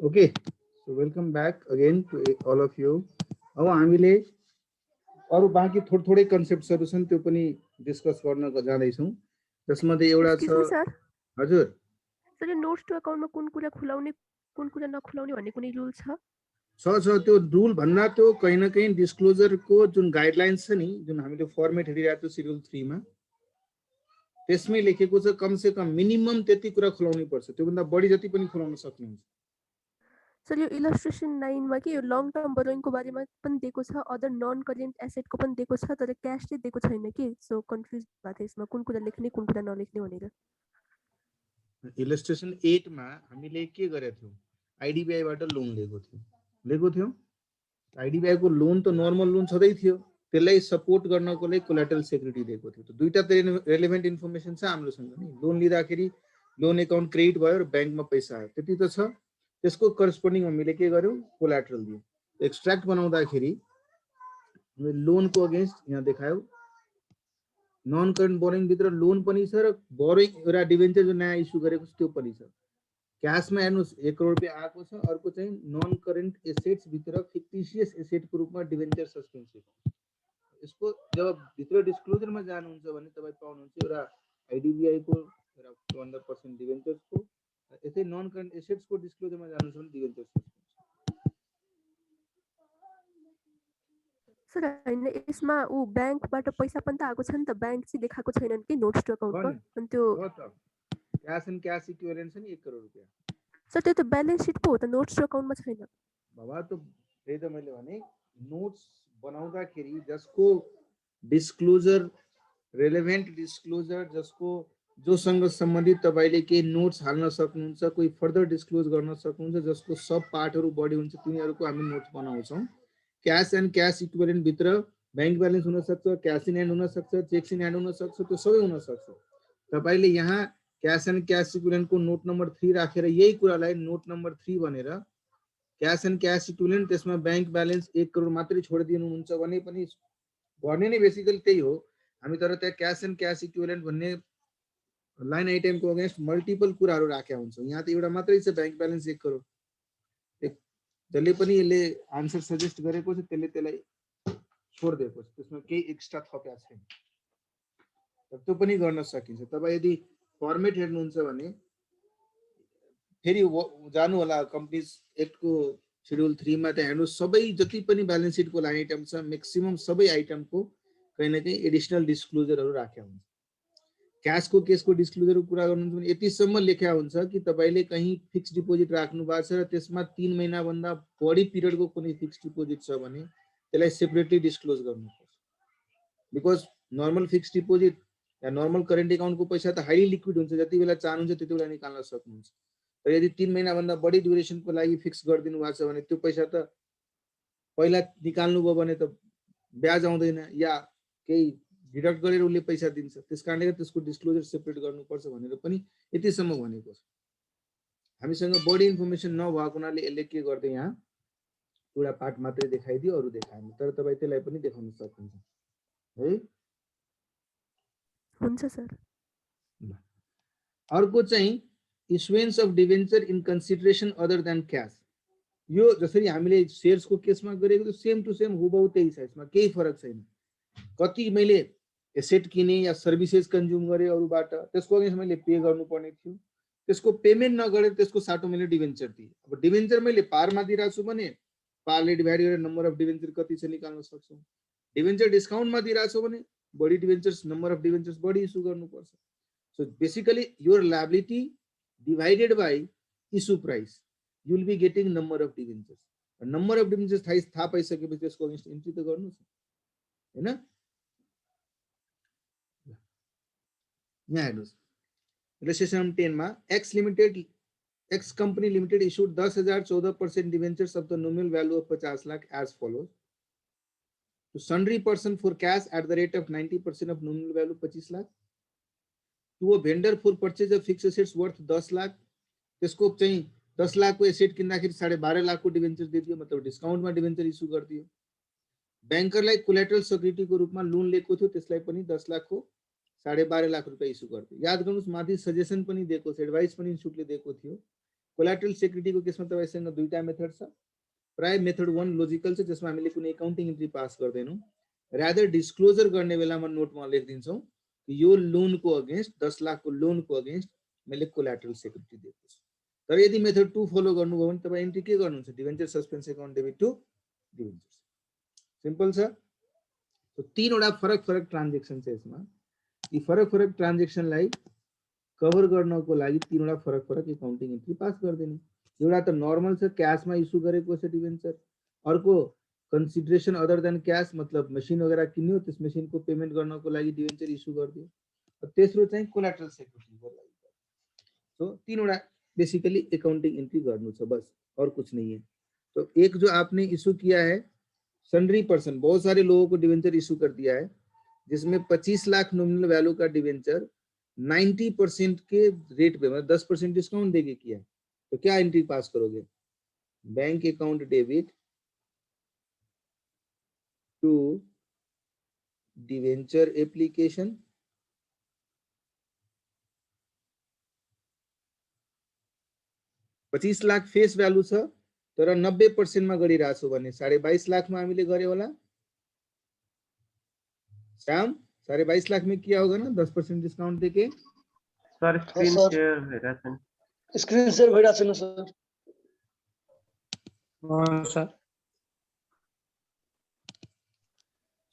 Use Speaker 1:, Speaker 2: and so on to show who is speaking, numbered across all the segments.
Speaker 1: Okay, so welcome back again to all of you. अब हामीले अरू बाँकी थोरै कन्सेप्ट्सहरू छन् त्यो पनि डिस्कस गर्न जाँदैछौँ। जसमध्ये एउटा
Speaker 2: एक्सक्युज
Speaker 1: छ
Speaker 2: मी सर
Speaker 1: हजुर
Speaker 2: सर यो नोट्स टु अकाउन्टमा कुन कुरा खुलाउने कुन कुरा नखुलाउने भन्ने कुनै रुल छ
Speaker 1: छ त्यो रुल भन्दा त्यो कहीँ न कहीँ डिस्क्लोजरको जुन गाइडलाइन्स छ नि जुन हामीले फर्मेट हेरिरहेको छ सिड्युल 3 मा त्यसमै लेखेको छ कमसे कम मिनिमम त्यति कुरा खुलाउनै पर्छ, त्योभन्दा बढी जति पनि खुलाउन सक्नुहुन्छ।
Speaker 2: सर यो इलस्ट्रेसन 9 मा कि यो लङ टर्म बोरोइङको बारेमा पनि दिएको छ, अदर नन करेन्ट एसेटको पनि दिएको छ, तर क्याश चाहिँ दिएको छैन कि, सो कन्फ्युज भएको थियो यसमा कुन कुरा लेख्ने कुन कुरा नलेख्ने भनेर।
Speaker 1: इलस्ट्रेसन 8 मा हामीले के गरेको थियौँ, आइडिबिआई बाट लोन लिएको थियौँ। आइडिबिआई को लोन त नर्मल लोन छँदै थियो, त्यसलाई सपोर्ट गर्नको लागि कोल्याटरल सेक्युरिटी दिएको थियो। त दुईटा त रेलेभेन्ट इन्फर्मेसन छ हामीसँग नि। लोन लिँदाखेरि लोन एकाउन्ट क्रेडिट भयो र ब्याङ्कमा पैसा आयो, त्यति त छ। त्यसको करस्पोन्डिङ हामीले के गर्यौँ, कोल्याटरल दियौँ। एक्सट्र्याक्ट बनाउँदाखेरि लोनको अगेन्स्ट यहाँ देखायो नन करेन्ट बोरोइङ भित्र लोन पनि छ र बोरोइङ एउटा डिभेन्चर जो नयाँ इस्यु गरेको छ त्यो पनि छ। क्याशमा हेर्नुहोस् 1 करोड रुपियाँ आएको छ। अर्को चाहिँ नन करेन्ट एसेट्स भित्र फिक्टिसियस एसेटको रूपमा डिभेन्चर सस्पेन्सिभ। यसको जब भित्र डिस्क्लोजरमा जानुहुन्छ भने तपाईँ पाउनुहुन्छ एउटा आइडिबिआई को एउटा 200% डिभेन्चर्सको, यसै नन करेन्ट एसेट्सको डिस्क्लोजरमा जानुहुन्छ भने डिभेन्चर सस्पेन्सिभ।
Speaker 2: सर हैन यसमा उ ब्याङ्कबाट पैसा पनि त आएको छ नि त, ब्याङ्क चाहिँ देखाएको छैनन् कि नोट्स टु अकाउन्टमा, अनि त्यो
Speaker 1: क्याश एन्ड क्याश इक्विभ्यालेन्ट छ नि 1 करोड रुपियाँ।
Speaker 2: सर त्यो त ब्यालेन्स सिट पो हो त, नोट्स टु अकाउन्टमा छैन।
Speaker 1: बाबा त त्यही त मैले भने नोट्स बनाउँदाखेरि जसको डिस्क्लोजर रेलेभेन्ट डिस्क्लोजर जसको जोसँग सम्बन्धित तपाईँले केही नोट्स हाल्न सक्नुहुन्छ, कोही फर्दर डिस्क्लोज गर्न सक्नुहुन्छ, जसको सब पार्टहरू बढी हुन्छ तिनीहरूको हामी नोट्स बनाउँछौँ। क्यास एन्ड क्यास इक्विभ्यालेन्ट भित्र ब्याङ्क ब्यालेन्स हुनसक्छ, क्यास इन ह्यान्ड हुनसक्छ, चेक्स इन ह्यान्ड हुनसक्छ, त्यो सबै हुनसक्छ। तपाईँले यहाँ क्यास एन्ड क्यास इक्विभ्यालेन्टको नोट नम्बर 3 राखेर यही कुरालाई नोट नम्बर 3 भनेर क्यास एन्ड क्यास इक्विभ्यालेन्ट त्यसमा ब्याङ्क ब्यालेन्स 1 करोड मात्रै छोडिदिनुहुन्छ भने पनि भन्ने नै बेसिकली त्यही हो। हामी तर त्यहाँ क्यास एन्ड क्यास इक्विभ्यालेन्ट भन्ने लाइन आइटमको अगेन्स्ट मल्टिपल कुराहरू राखेका हुन्छौँ। यहाँ त एउटा मात्रै छ ब्याङ्क ब्यालेन्स 1 करोड। जसले पनि यसले आन्सर सजेस्ट गरेको छ त्यसले त्यसलाई छोडिदिएको छ, त्यसमा केही एक्स्ट्रा थपेको छैन। त्यो पनि गर्न सकिन्छ। तपाईँ यदि फर्मेट हेर्नुहुन्छ भने फेरि जानु होला कम्पनीज एक्टको शेड्युल 3 मा, त्यहाँ हेर्नुहोस् सबै जति पनि ब्यालेन्स सिटको लाइन आइटम छ म्याक्सिमम सबै आइटमको कहीँ न कहीँ एडिसनल डिस्क्लोजरहरू राखेका हुन्छ। क्याशको केसको डिस्क्लोजरको कुरा गर्नुहुन्छ भने यतिसम्म लेख्या हुन्छ कि तपाईँले कहीँ फिक्स डिपोजिट राख्नु भएको छ र त्यसमा 3 महिनाभन्दा बढी पिरियडको कुनै फिक्स डिपोजिट छ भने त्यसलाई सेपरेटली डिस्क्लोज गर्नुपर्छ। बिकज नर्मल फिक्स डिपोजिट या नर्मल करेन्ट एकाउन्टको पैसा त हाइली लिक्विड हुन्छ, जति बेला चाहनुहुन्छ त्यति बेला निकाल्न सक्नुहुन्छ। तर यदि 3 महिनाभन्दा बढी ड्युरेसनको लागि फिक्स गरिदिनु भएको छ भने त्यो पैसा त पहिला निकाल्नुभयो भने त ब्याज आउँदैन या केही डिडक्ट गरेर उसले पैसा दिन्छ। त्यस कारणले त्यसको डिस्क्लोजर सेपरेट गर्नुपर्छ भनेर पनि यतिसम्म भनेको छ। हामीसँग बढी इन्फर्मेसन नभएको हुनाले यसले के गर्दै यहाँ एउटा पार्ट मात्रै देखाइदियो, अरू देखाएन। तर तपाईँ त्यसलाई पनि देखाउन सक्नुहुन्छ है।
Speaker 2: हुन्छ सर।
Speaker 1: अर्को चाहिँ issuance of debenture in consideration other than cash. यो जसरी हामीले सेयर्सको केसमा गरेको त्यो सेम टु सेम हुबहु त्यही छ, यसमा केही फरक छैन। कति मैले एसेट किने या सर्भिसेस कन्ज्युम गरेँ अरूबाट, त्यसको अगेन्स्ट मैले पे गर्नुपर्ने थियो, त्यसको पेमेन्ट नगरेर त्यसको साटो मैले डिभेन्चर दिएँ। अब डिभेन्चर मैले पारमा दिइरहेको छु भने पारले डिभाइड गरेर नम्बर अफ डिभेन्चर कति छ निकाल्न सक्छौँ। डिभेन्चर डिस्काउन्टमा दिइरहेको छु भने बढी डिभेन्चर्स नम्बर अफ डिभेन्चर्स बढी इस्यु गर्नुपर्छ। So basically your liability divided by issue price, you will be getting number of debentures. Number of debentures थाहा पाइसकेपछि त्यसको अगेन्स्ट एन्ट्री त गर्नुहोस् हैन। यहाँ हेर्नुहोस् इलस्ट्रेसन 10 मा x company limited issued 10,000 14% debentures of the nominal value of 50 lakh as follows to sundry person for cash at the rate of 90% of nominal value 25 lakh, to a vendor for purchase of fixed assets worth 10 lakh, त्यसको चाहिँ 10 लाख को asset किन्दाखेरि 12.5 लाख को debenture they दियो, मतलब discount में debenture issue कर दियो। बैंकरलाई कोलेटरल सिक्युरिटी को रूपमा लोन लिएको थियो, त्यसलाई पनि 10 लाख को 12.5 लाख रुपैयाँ इश्यू गरिदियो। याद गर्नुस् माथि सजेसन पनि दिएको छ, एडभाइस पनि इन्स्टिट्युटले दिएको थियो कोलाटरल सेक्युरिटीको केसमा तपाईसँग दुईटा मेथड छ। प्राय मेथड 1 लोजिकल छ, जसमा हामीले कुनै एकाउन्टिङ इन्ट्री पास गर्दैनौँ, रादर डिस्क्लोजर गर्ने बेलामा नोटमा लेखिदिन्छौँ कि यो लोनको अगेन्स्ट 10 लाखको लोनको अगेन्स्ट मैले कोलाटरल सेक्युरिटी दिएको छु। तर यदि मेथड 2 फलो गर्नुभयो भने तपाईँ इन्ट्री के गर्नुहुन्छ, debenture suspense account debit to debenture. Simple छ। तो तीनवटा फरक फरक ट्रान्जेक्सन छ यसमा। यी फरक फरक ट्रान्जेक्सनलाई कभर गर्नको लागि तीनवटा फरक फरक एकाउन्टिङ इन्ट्री पास गरिदिने। एउटा त नर्मल छ, क्याशमा इस्यु गरेको छ डिभेन्चर। अर्को कन्सिडरेसन अदर देन क्याश, मतलब मेसिन वगैरह किन्यो, त्यस मेसिनको पेमेन्ट गर्नको लागि डिभेन्चर इस्यु गरिदियो। तेस्रो चाहिँ कोलाटरल सेक्युरिटीको लागि। तो तीनवटा बेसिकली अकाउंटिंग एंट्री करना है बस, और कुछ नहीं है। तो एक जो आपने इशू किया है सन्ड्री पर्सन, बहुत सारे लोगों को डिवेंचर इशू कर दिया है, जिसमें 25 लाख नॉमिनल वैल्यू का डिवेंचर 90% के रेट पे, मतलब 10% डिस्काउंट देके किया है। तो क्या एंट्री पास करोगे, bank account debit to debenture application, $25 lakh face value छ, तर 90% मा गरिरहेको छु भने 22.5 लाख में हामीले गरे होला। श्याम 22.5 लाख में किया होगा ना 10% डिस्काउंट देके।
Speaker 3: सर स्क्रीन शेयर भइरहेछ नि,
Speaker 4: स्क्रीन शेयर भइरहेछ नि sir.
Speaker 3: Sir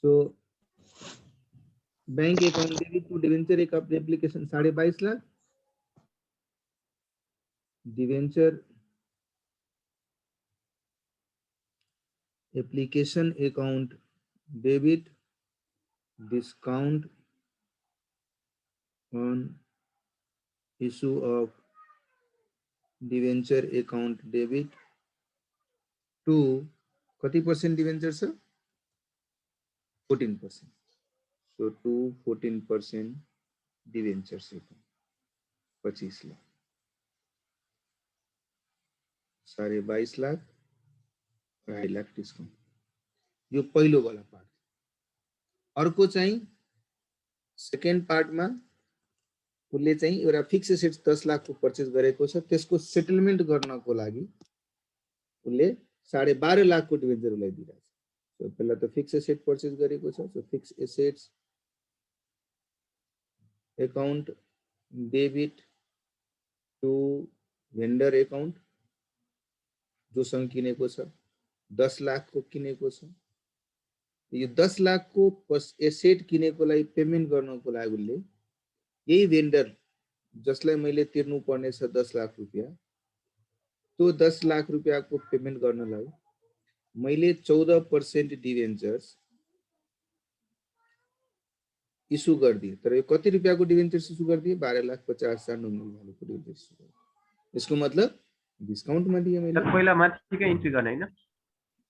Speaker 1: so bank account debit to debenture एक application 22.5 lakh, debenture application account debit discount on issue of debenture account debit to कति percent debenture sir 14%, so to 14% debenture say 25 lakh, 22.5 lakh, 2.5 lakh discount. यो पहिलो वाला part. अर्को चाहिँ second पार्टमा उसले चाहिँ एउटा फिक्स एसेट्स 10 लाख को पर्चेज गरेको छ, त्यसको सेटलमेन्ट गर्नको लागि उसले 12.5 लाख को डिभेन्चर उसलाई दिइरहेछ। सो पहिला त फिक्स एसेट पर्चेज गरेको छ, so fix assets account debit to vendor account जोसँग किनेको छ, 10 लाख को किनेको छ। यो 10 लाख को एसेट किनेको लागि पेमेन्ट गर्नको लागि उसले यही भेन्डर जसलाई मैले तिर्नु पर्ने छ 10 लाख रुपैयाँ, त्यो 10 लाख रुपैयाँ को पेमेन्ट गर्नलाई मैले 14% डिभेन्चर्स इस्यु गरिदिए। तर यो कति रुपैयाँको डिभेन्चर्स इस्यु गरिदिए, 12,50,000 नोमिनल भ्यालुको डिभेन्चर्स इस्यु गरिदिए। यसको मतलब डिस्काउन्टमा दिए मैले।
Speaker 3: सर पहिला माथिकै इन्ट्री गर्ने हैन,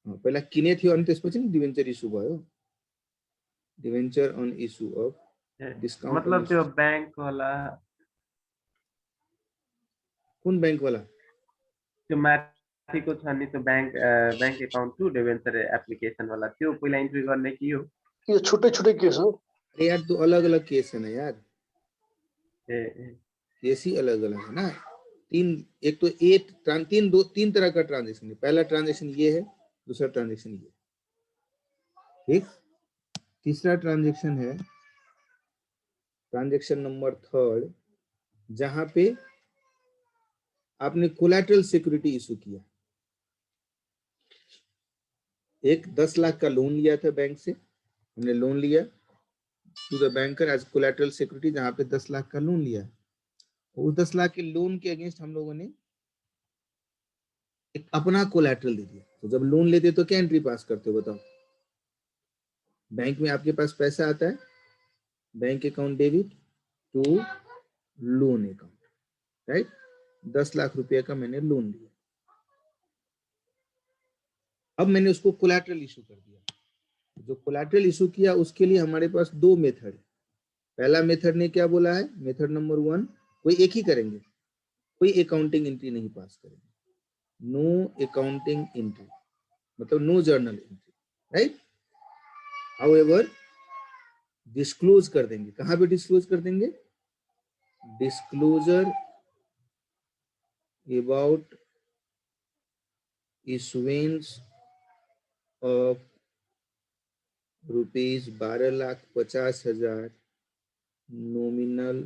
Speaker 1: पहिला किने थियो अनि त्यसपछि नि डिभेन्चर इस्यु भयो। Debenture on issue of discount,
Speaker 3: मतलब त्यो बैंक वाला,
Speaker 1: कुन बैंक वाला,
Speaker 3: त्यो माथिको छ नि त्यो bank account to debenture application वाला, त्यो पहिला इन्ट्री गर्ने कि हो?
Speaker 4: यो छुट्टै छुट्टै केस हो।
Speaker 1: अरे यार तो अलग अलग केस है ना यार,
Speaker 3: ए
Speaker 1: केस ही अलग अलग है ना। एक तो तीन तरह का ट्रांजेक्शन है। पहला ट्रांजेक्शन ये है, दूसरा ट्रांजेक्शन ये, ठीक। तीसरा ट्रांजेक्शन है ट्रांजेक्शन नंबर 3, जहां पे आपने कोलैटरल सिक्योरिटी इशू किया। एक 10 लाख का लोन लिया था बैंक से, हमने लोन लिया to the banker as collateral security, जहां पे 10 लाख का लोन लिया। उस 10 लाख के लोन के अगेंस्ट हम लोगों ने एक अपना कोलैटरल दे दिया। तो जब लोन लेते तो क्या एंट्री पास करते हो बताओ? बैंक में आपके पास पैसा आता है, bank account debit to loan account, right. 10 lakh रुपए का मैंने लोन लिया, अब मैंने उसको कोलैटरल इशू कर दिया। जो कोलैटरल इशू किया उसके लिए हमारे पास 2 मेथड है। पहला मेथड ने क्या बोला है, मेथड नंबर 1, कोई एक ही करेंगे, कोई अकाउंटिंग एंट्री नहीं पास करेंगे। नो अकाउंटिंग एंट्री मतलब no journal entry, right. However disclose कर देंगे। कहां पे डिस्क्लोज कर देंगे? Disclosure about issuance of rupees 12,50,000 nominal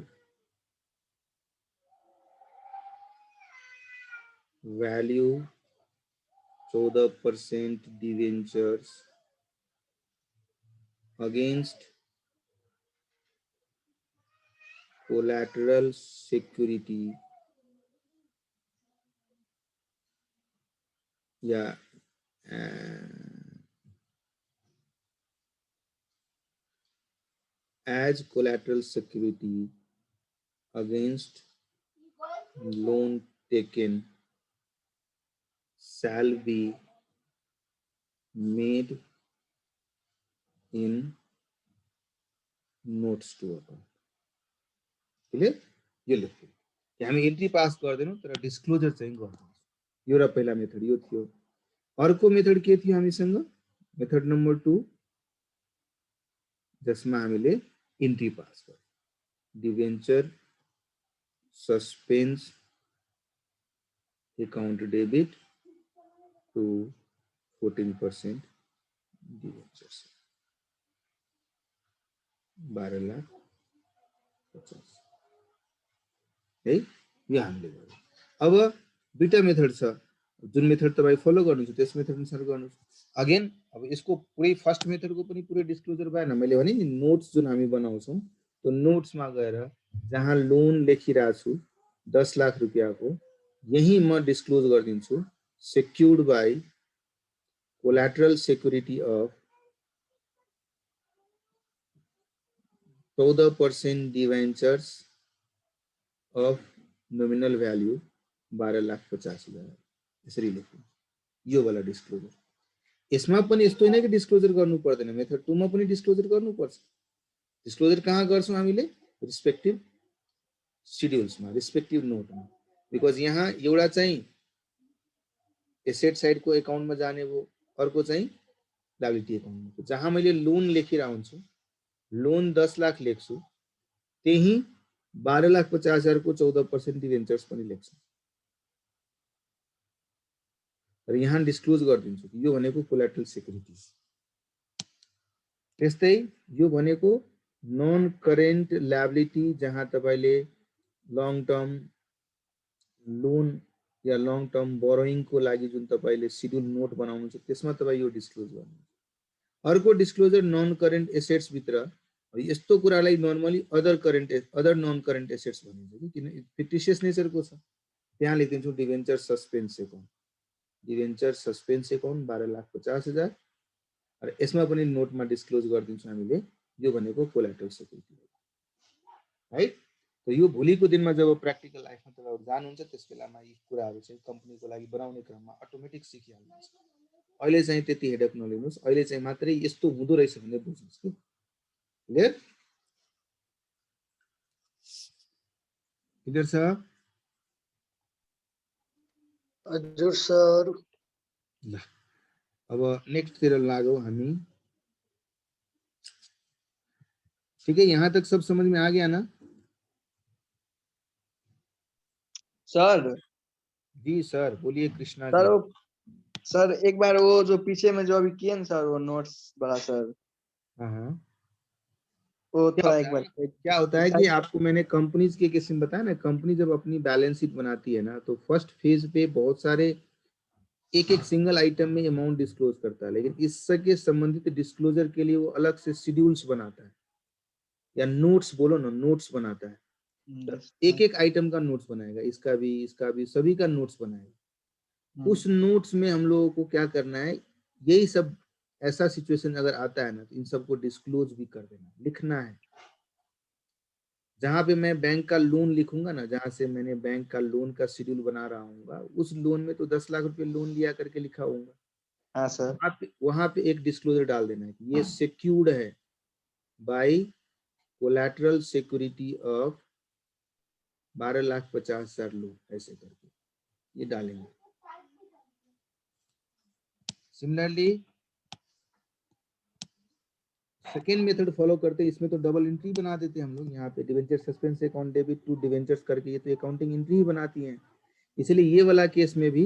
Speaker 1: value 14% debentures against collateral security yeah as collateral security against loan taken shall be made in notes to account. Clear? यो लेख्यो कि हामी एन्ट्री पास गर्दैनौँ तर डिस्क्लोजर चाहिँ गर्छौँ। यो र पहिला मेथड यो थियो। अर्को मेथड के थियो हामीसँग? मेथड नम्बर 2 जसमा हामीले एन्ट्री पास गर्छौँ। Debenture suspense account debit to 14% debentures 12,50,000 है। यो हामीले गर्यौँ। अब दुईटा मेथड छ, जुन मेथड तपाईँ फलो गर्नुहुन्छ त्यस मेथड अनुसार गर्नुहोस्। अगेन अब यसको पुरै फर्स्ट मेथडको पनि पुरै डिस्क्लोजर भएन। मैले भने नि नोट्स जुन हामी बनाउँछौँ त्यो नोट्समा गएर जहाँ लोन लेखिरहेको छु 10 लाख रुपियाँको यही म डिस्क्लोज गरिदिन्छु secured by collateral security of 14% debentures of nominal value 12,50,000 यसरी लेख्नु। यो वाला डिस्क्लोजर। यसमा पनि यस्तो हैन कि डिस्क्लोजर गर्नु पर्दैन, मेथड 2 मा पनि डिस्क्लोजर गर्नु पर्छ। डिस्क्लोजर कहाँ गर्छौं हामीले? रिस्पेक्टिभ शेड्युल्समा, रिस्पेक्टिभ नोटमा। बिकज यहाँ एउटा चाहिँ एसेट साइडको एकाउन्टमा जाने भयो, अर्को चाहिँ लायबिलिटी एकाउन्टमा। जहाँ मैले लोन लेखिरा हुन्छु, लोन 10 लाख लेख्छु, त्यही 12,50,000 को 14% डिबेन्चर्स पनि लेख्छु। र यहाँ डिस्क्लोज गरिदिन्छु कि यो भनेको कोल्याटरल सेक्युरिटीज। त्यस्तै यो भनेको नन करेन्ट लायबिलिटी, जहाँ तपाईले लङ टर्म लोन या लङ टर्म बोरोइङ को लागि जुन तपाईले शेड्युल नोट बनाउनुहुन्छ त्यसमा तपाई यो डिस्क्लोज गर्नुहुन्छ। अर्को डिस्क्लोजर नन करेन्ट एसेट्स भित्र यस्तो कुरालाई normally other non current assets भनिन्छ कि किन फिक्टिशियस नेचरको छ। त्यहाँ लेखिदिन्छु debenture suspense account, debenture suspense account 12,50,000 र यसमा पनि नोटमा डिस्क्लोज गरिदिन्छु हामीले यो भनेको कोल्याटरल सेक्युरिटी है। त यो भोलिको दिनमा जब प्र्याक्टिकल लाइफमा तपाईहरु जानुहुन्छ त्यस बेलामा यी कुराहरु चाहिँ कम्पनीको लागि बनाउने क्रममा अटोमेटिक सिकिहाल्नुहुन्छ। अहिले चाहिँ त्यति हेडक नलिनुस्, अहिले चाहिँ मात्रै यस्तो हुँदो रहेछ भन्ने बुझ्नुस् कि। क्लियर? क्लियर छ?
Speaker 4: हजुर सर।
Speaker 1: ल अब नेक्स्ट तिर लागौ हामी। ठीक है, यहाँ तक सब समझ में आ गया ना?
Speaker 5: सर
Speaker 1: जी सर, बोलिए कृष्णा
Speaker 5: सर
Speaker 1: जी।
Speaker 5: सर एक बार वो जो पीछे में जो अभी किए ना सर वो नोट्स वाला सर,
Speaker 1: हाँ,
Speaker 5: वो
Speaker 1: क्या
Speaker 5: थोड़ा
Speaker 1: होता
Speaker 5: एक
Speaker 1: है
Speaker 5: बार
Speaker 1: क्या होता है कि आपको मैंने कंपनीज के किस्म बताया ना, कंपनी जब अपनी बैलेंस शीट बनाती है ना तो फर्स्ट फेज पे बहुत सारे एक एक सिंगल आइटम में अमाउंट डिस्क्लोज करता है, लेकिन इससे संबंधित डिस्क्लोजर के लिए वो अलग से शेड्यूल्स बनाता है या नोट्स बोलो ना, नोट्स बनाता है। एक एक आइटम का नोट्स बनाएगा, इसका भी सभी का नोट्स बनाएगा। उस नोट्स में हम लोगों को क्या करना है, यही सब ऐसा सिचुएशन अगर आता है ना तो इन सबको डिस्क्लोज भी कर देना, लिखना है। जहां पे मैं बैंक का लोन लिखूंगा ना, जहां से मैंने बैंक का लोन का शेड्यूल बना रहा हूँ, उस लोन में तो 10 लाख रुपए लोन लिया करके लिखा होगा।
Speaker 5: हाँ सर।
Speaker 1: वहां पे एक डिस्क्लोजर डाल देना है कि ये सिक्योर्ड है by collateral security of 12,50,000 loan, ऐसे करके ये डालेंगे। सिमिलरली सेकेंड मेथड फॉलो करते, इसमें तो डबल एंट्री बना देते हम लोग। यहाँ पे debenture suspense account debit to debentures करके ये तो अकाउंटिंग एंट्री ही बनाती हैं। इसलिए ये वाला केस में भी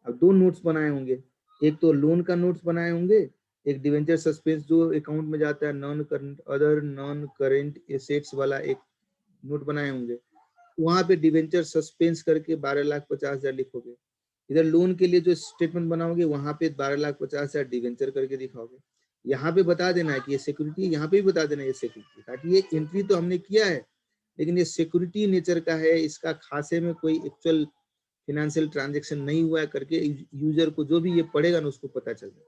Speaker 1: अब 2 नोट्स बनाए होंगे, एक तो लोन का नोट्स बनाए होंगे, एक डिवेंचर सस्पेंस जो अकाउंट में जाता है non current other non current assets वाला एक नोट बनाए होंगे, वहां पे डिवेंचर सस्पेंस करके 12,50,000 लिखोगे। इधर लोन के लिए जो स्टेटमेंट बनाओगे वहां पे 12,50,000 डिवेंचर करके दिखाओगे। यहाँ पे बता देना है कि ये सिक्योरिटी है, यहाँ पे भी बता देना है ये सिक्योरिटी, ताकि ये एंट्री तो हमने किया है लेकिन ये सिक्योरिटी नेचर का है, इसका खासे में कोई एक्चुअल फाइनेंशियल ट्रांजैक्शन नहीं हुआ है करके यूजर को जो भी ये पढ़ेगा ना उसको पता चल जाए।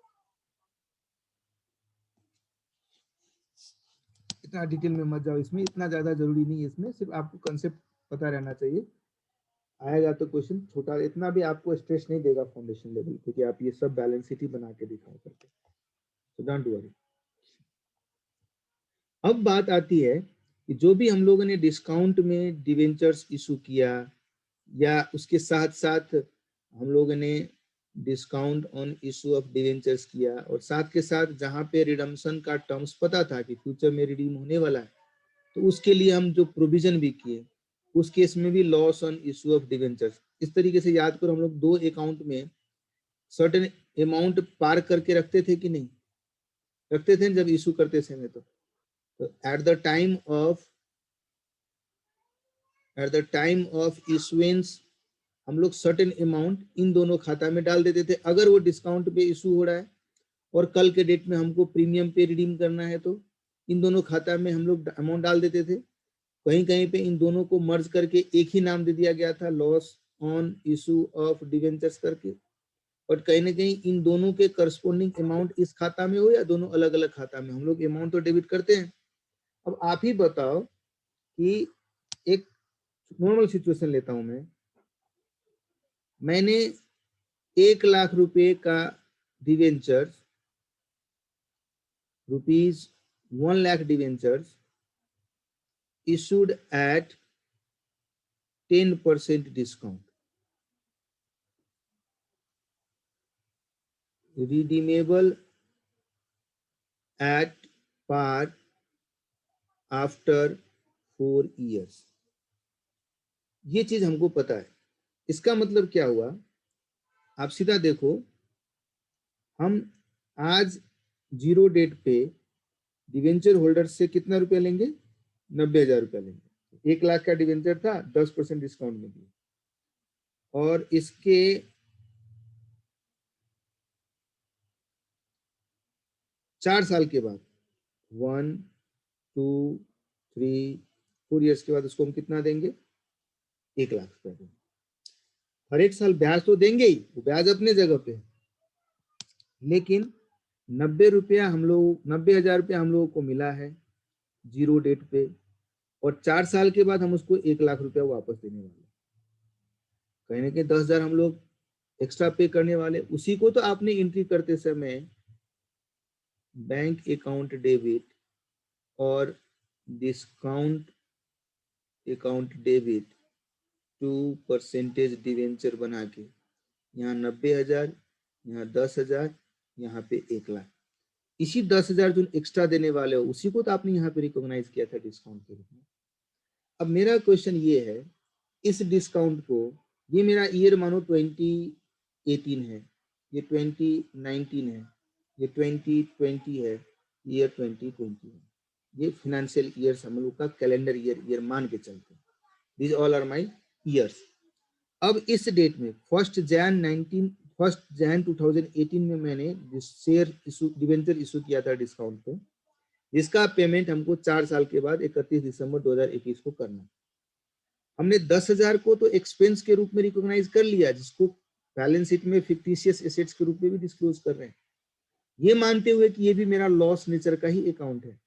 Speaker 1: इतना डिटेल में मत जाओ इसमें, इतना ज्यादा जरूरी नहीं है इसमें, सिर्फ आपको कंसेप्ट पता रहना चाहिए। आएगा तो क्वेश्चन छोटा, इतना भी आपको स्ट्रेस नहीं देगा फाउंडेशन लेवल, क्योंकि आप ये सब बैलेंस शीट ही बना के दिखाओ करके, so don't worry। अब बात आती है कि जो भी हम लोगों ने डिस्काउंट में डिवेंचर्स इशू किया या उसके साथ साथ हम लोगों ने discount on issue of debentures किया और साथ के साथ जहां पे रिडम्पशन का टर्म्स पता था कि फ्यूचर में रिडीम होने वाला है, तो उसके लिए हम जो प्रोविजन भी किए, उस केस में भी loss on issue of debentures. इस तरीके से याद करो, हम लोग 2 अकाउंट में सर्टेन अमाउंट पार करके रखते थे कि नहीं रखते थे जब इशू करते समय। तो at the time of issuance हम लोग सर्टेन अमाउंट इन दोनों खाता में डाल देते थे। अगर वो डिस्काउंट पे इशू हो रहा है और कल के डेट में हमको प्रीमियम पे रिडीम करना है तो इन दोनों खाता में हम लोग अमाउंट डाल देते थे। कहीं कहीं पे इन दोनों को मर्ज करके एक ही नाम दे दिया गया था, loss on issue of debentures करके, और कहीं ना कहीं इन दोनों के करस्पोंडिंग अमाउंट इस खाता में हो या दोनों अलग अलग खाता में, हम लोग अमाउंट तो डेबिट करते हैं। अब आप ही बताओ कि एक नॉर्मल सिचुएशन लेता हूं मैंने 1 लाख रुपए का debentures ₹1 lakh debentures issued at 10% discount, redeemable at par after 4 years। ये चीज हमको पता है। इसका मतलब क्या हुआ, आप सीधा देखो, हम आज जीरो डेट पे डिवेंचर होल्डर से कितना रुपया लेंगे, 90,000 रुपया लेंगे। 1 लाख का डिवेंचर था, 10% डिस्काउंट में दिया, और इसके 4 साल के बाद 1 2 3 4 ईयर्स के बाद उसको हम कितना देंगे, 1 लाख रुपया देंगे। हर एक साल ब्याज तो देंगे ही, वो ब्याज अपने जगह पे है, लेकिन 90,000 रुपया हम लोगों को मिला है जीरो डेट पे, और 4 साल के बाद हम उसको 1 लाख रुपया वापस देने वाले। कहीं ना कहीं 10,000 हम लोग एक्स्ट्रा पे करने वाले। उसी को तो आपने एंट्री करते समय बैंक अकाउंट डेबिट और discount account debit to percentage debenture बना के, यहाँ 90,000, यहाँ 10,000, यहाँ पे 1 लाख। इसी 10,000 जो एक्स्ट्रा देने वाले हो उसी को तो आपने यहाँ पे रिकॉग्नाइज किया था डिस्काउंट के रूप में। अब मेरा क्वेश्चन ये है, इस डिस्काउंट को, ये मेरा ईयर मानो 2018 है, ये 2019 है, ये 2020 है, ईयर 2020 है, ये फाइनेंशियल ईयर हम लोग का कैलेंडर ईयर मान के चलते हैं। These all are my years। अब इस डेट में 1 जैन 2018 में मैंने शेयर डिवेंचर इशू किया था डिस्काउंट पे, जिसका पेमेंट हमको 4 साल के बाद 31 दिसंबर 2021 को करना। हमने 10,000 को तो एक्सपेंस के रूप में रिकॉग्नाइज कर लिया, जिसको बैलेंस शीट में फिक्टिशियस एसेट्स के रूप में भी डिस्क्लोज कर रहे हैं, ये मानते हुए कि ये भी मेरा लॉस नेचर का ही अकाउंट है।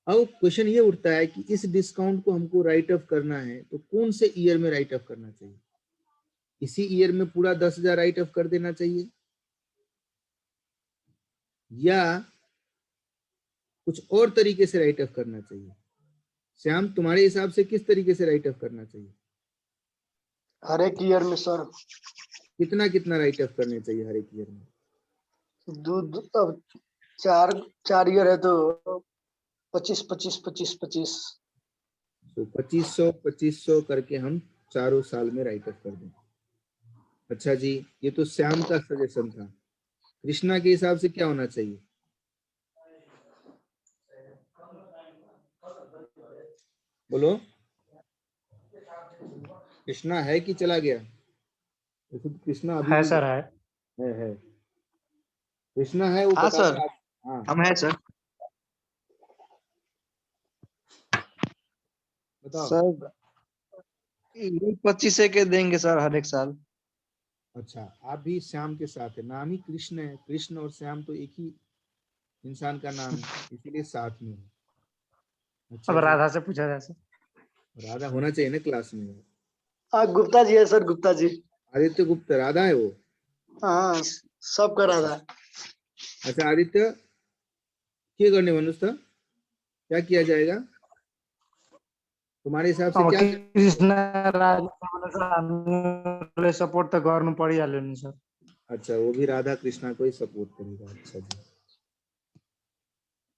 Speaker 1: अब क्वेश्चन ये उठता है कि इस डिस्काउंट को हमको राइट ऑफ करना है तो कौन से ईयर में राइट ऑफ करना चाहिए? इसी ईयर में पूरा 10,000 राइट ऑफ कर देना चाहिए, या कुछ और तरीके से राइट ऑफ करना चाहिए? श्याम, तुम्हारे हिसाब से किस तरीके से राइट ऑफ करना चाहिए?
Speaker 4: हर एक ईयर में सर
Speaker 1: कितना कितना राइट ऑफ करने चाहिए हर एक ईयर में?
Speaker 4: अब चार ईयर है तो 25
Speaker 1: तो 2500 करके हम चारों साल में राइट ऑफ कर दें। अच्छा जी, ये तो श्याम का सजेशन था। कृष्णा के हिसाब से क्या होना चाहिए? बोलो। कृष्णा है कि चला गया? वैसे तो कृष्णा अभी
Speaker 6: है
Speaker 1: भी
Speaker 6: सर, है।
Speaker 1: है। कृष्णा है, वो
Speaker 5: हाँ
Speaker 1: बता
Speaker 5: सर,
Speaker 1: रहा। हाँ
Speaker 5: हम है सर।
Speaker 1: बताओ।
Speaker 5: सर 25 के देंगे सर हर एक साल।
Speaker 1: अच्छा, आप भी श्याम के साथ है, नाम ही कृष्ण है, कृष्ण और श्याम तो एक ही इंसान का नाम है, इसीलिए साथ में है। अच्छा
Speaker 6: अब
Speaker 1: जी,
Speaker 6: राधा से पूछा जाए सर।
Speaker 1: राधा होना चाहिए ना क्लास में।
Speaker 4: गुप्ता जी है सर, गुप्ता जी।
Speaker 1: आदित्य गुप्ता राधा है वो।
Speaker 4: हाँ, सब करा था।
Speaker 1: अच्छा आदित्य, के करने भन्नुहोस् त, क्या किया जाएगा तुम्हारे हिसाब से?
Speaker 6: अब
Speaker 1: क्या
Speaker 6: कृष्ण राधा सपोर्ट त गर्नु परिहाल्यो नि सर।
Speaker 1: अच्छा, वो भी राधा कृष्णा को ही सपोर्ट करेगा। अच्छा जी,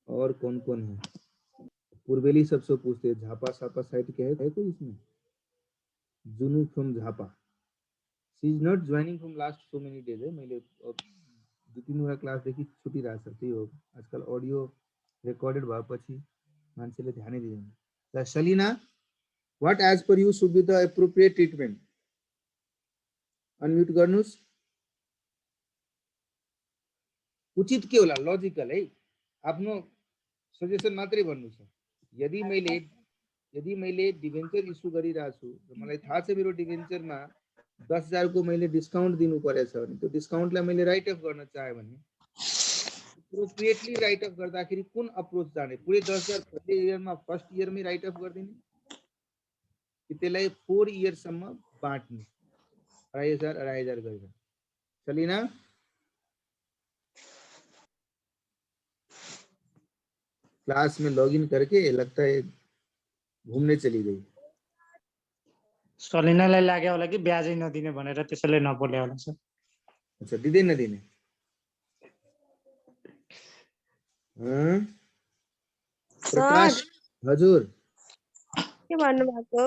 Speaker 1: और कौन कौन है? पूर्वेली सबसे पूछते हैं, झापा सापा साइड के है कोई इसमें? Junu from Jhapa, she is not joining from last so many days है। मैले 2-3 क्लास देखि छुटिरहेको छ, त्यही हो। आजकल अडियो रेकर्डेड भएपछि मान्छेले ध्यानै दिँदैन। ल Salina, what as per you should be the appropriate treatment? Unmute गर्नुस्। उचित के होला? लजिकल है, आफ्नो सजेसन मात्रै भन्नु छ। यदि मैले डिभेन्चर इस्यु गरिरहेको छु र मलाई थाहा छ मेरो डिभेन्चरमा 10,000 को मैले डिस्काउन्ट दिनु परेछ भने त्यो डिस्काउन्टलाई मैले राइट अफ गर्न चाहे भने एप्रोप्रिएटली राइट अफ गर्दाखेरि कुन अप्रोच जाने? पुरै 10,000 फर्स्ट इयरमा फर्स्ट इयरमै राइट अफ गरिदिने कि त्यसलाई 4 इयरसम्म बाँट्ने 2,500 गरेर? सलिना, क्लास में लॉगिन करके लगता है घूमने चली गई।
Speaker 6: सलिनालाई लाग्यो होला कि ब्याजै नदिने भनेर त्यसैले नबोले होला सर।
Speaker 1: अच्छा, दिँदैन दिने? हाँ? प्रकाश हजुर,
Speaker 7: के भन्नुभएको?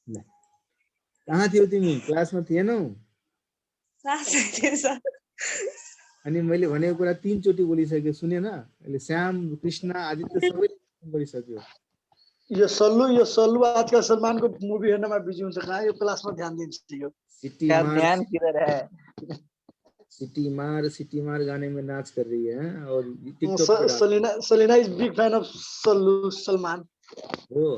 Speaker 1: ल, कहाँ थियौ तिमी? क्लासमा थिएनौ? अनि मैले भनेको कुरा 3 चोटि बोलिसके, सुनेन? अहिले श्याम कृष्ण आदित्य सबै गरिसक्यो।
Speaker 4: यो सल्लु आजकल सलमान को मूवी हेर्नमा बिजी हुन्छ, कहाँ यो क्लासमा ध्यान दिन्छ यो।
Speaker 1: सिटी
Speaker 5: क्या
Speaker 1: मार,
Speaker 5: ध्यान किधर है?
Speaker 1: सिटी मार गाने में नाच कर रही है और टिकटॉक पे डाल
Speaker 4: Salina is big fan of Salman.
Speaker 1: हो।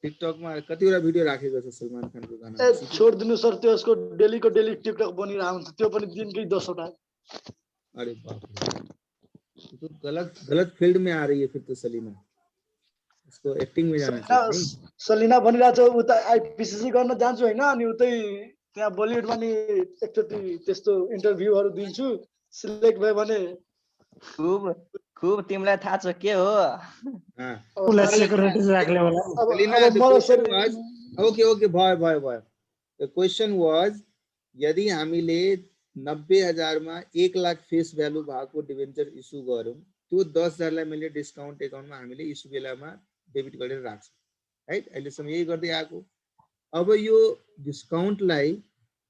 Speaker 1: टिकटक में कतिवटा भिडियो राखेको छ सलमान खानको गाना।
Speaker 4: छोडिदिनु सर, त्यो उसको डेलीको डेली टिकटक बनिरहेको हुन्छ, त्यो पनि दिनकै 10वटा।
Speaker 1: अरे बाप रे, तो गलत फील्ड में आ रही है फिर तो सलीना, इसको एक्टिंग में जाना चाहिए।
Speaker 4: सलिना भनिरहेको छ उता आइपिसिसी गर्न जान्छु हैन, अनि उतै त्यहाँ बलिउडमा नि एकचोटि त्यस्तो इन्टरभ्यूहरु दिन्छु, सिलेक्ट भयो भने
Speaker 5: खूब तिमीलाई थाहा छ के हो?
Speaker 1: हाँ,
Speaker 6: उसलाई सेक्युरिटी राख्ले होला।
Speaker 1: Salina, the question was, okay, भयो। The question was, यदि हामीले 90,000 मा 1 लाख फेस भ्यालु भएको डिभेन्चर इस्यु गर्यौं, त्यो 10,000 लाई मैले डिस्काउन्ट एकाउन्टमा हामीले इस्यु बेलामा डेबिट गरेर राख्छौं, राइट? अहिलेसम्म यही गर्दै आएको। अब यो डिस्काउन्टलाई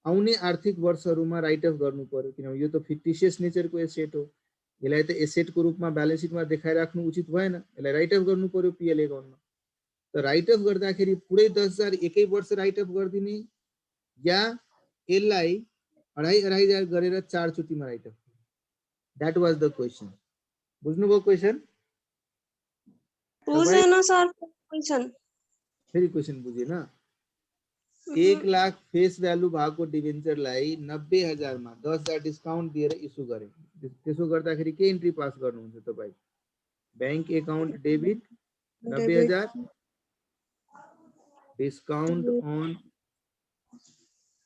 Speaker 1: आउने आर्थिक वर्षहरुमा राइट अफ गर्नु पर्यो, किनभने यो त फिक्टिशियस नेचरको एसेट हो। यसलाई त एसेटको रूपमा ब्यालेन्स सिटमा देखाइराख्नु उचित भएन, यसलाई राइट अफ गर्नु पर्यो पीएल एकाउन्टमा। त राइट अफ गर्दाखेरि पुरै 10,000 एकै वर्ष राइट अफ गर्दिने या यसलाई 2,500 गरेर 4 चोटिमा write off? That was the question. बुझ्नुभयो क्वेशन?
Speaker 7: बुझेन सर क्वेशन।
Speaker 1: फेरि क्वेशन बुझेन? 1 लाख फेस भ्यालु भएको डिभेन्चरलाई 90,000 मा 10,000 डिस्काउन्ट दिएर इस्यु गरे। त्यसो गर्दाखेरि के इन्ट्री पास गर्नुहुन्छ तपाई? Bank account debit 90,000, discount on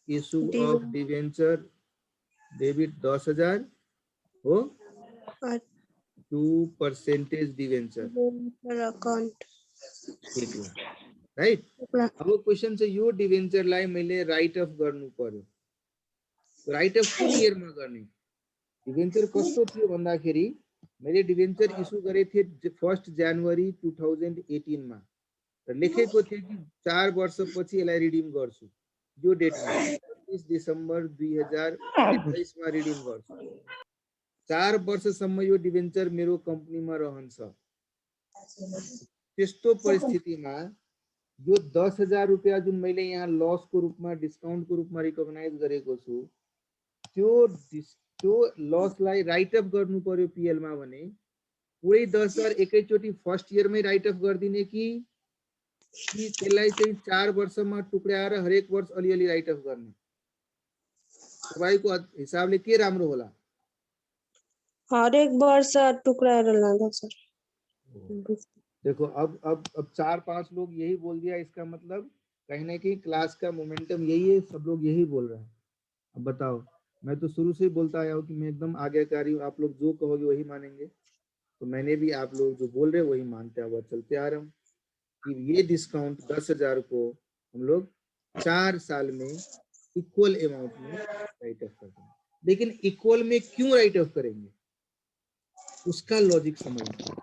Speaker 1: issue of debenture debit 10,000 हो, 2% डिभेन्चर
Speaker 7: अकाउन्ट
Speaker 1: 1 लाख, राइट? अब क्वेशन चाहिँ यो डिभेन्चरलाई मैले राइट अफ गर्नु पर्यो। राइट अफ कुन इयरमा गर्ने? डिभेन्चर कस्तो थियो भन्दाखेरि मैले डिभेन्चर इस्यु गरेको थिएँ 1 जनवरी 2018 मा र लेखेको थियो कि 4 वर्षपछि यसलाई रिडिम गर्छु यो डेटमा। 31 डिसेम्बर 2028 मा रिडिम गर्छु। 4 वर्षसम्म यो डिभेन्चर मेरो कम्पनीमा रहन्छ। त्यस्तो परिस्थितिमा यो 10,000 रुपैयाँ जुन मैले यहाँ लसको रूपमा डिस्काउन्टको रूपमा रिकगनाइज गरेको छु, त्यो लसलाई राइट अफ गर्नु पर्यो पीएल मा भने पुरै 10,000 एकैचोटी फर्स्ट इयरमै राइट अफ गरिदिने कि त्यसलाई चाहिँ 4 वर्षमा टुक्राएर हरेक वर्ष अलिअलि राइट अफ गर्ने? तपाईको हिसाबले के राम्रो होला?
Speaker 7: हरेक वर्ष टुक्राएर लाँदा सर।
Speaker 1: देखो अब 4-5 लोग यही बोल दिया, इसका मतलब कहीं ना कहीं क्लास का मोमेंटम यही है, सब लोग यही बोल रहे हैं। अब बताओ, मैं तो शुरू से ही बोलता आया हूँ कि मैं एकदम आज्ञाकारी हूँ, आप लोग जो कहोगे वही मानेंगे, तो मैंने भी आप लोग जो बोल रहे हैं वही मानते हुए चलते आ रहा हूँ कि ये डिस्काउंट 10,000 को हम लोग 4 साल में इक्वल अमाउंट में राइट ऑफ कर देंगे। लेकिन इक्वल में क्यों राइट ऑफ करेंगे, उसका लॉजिक समझना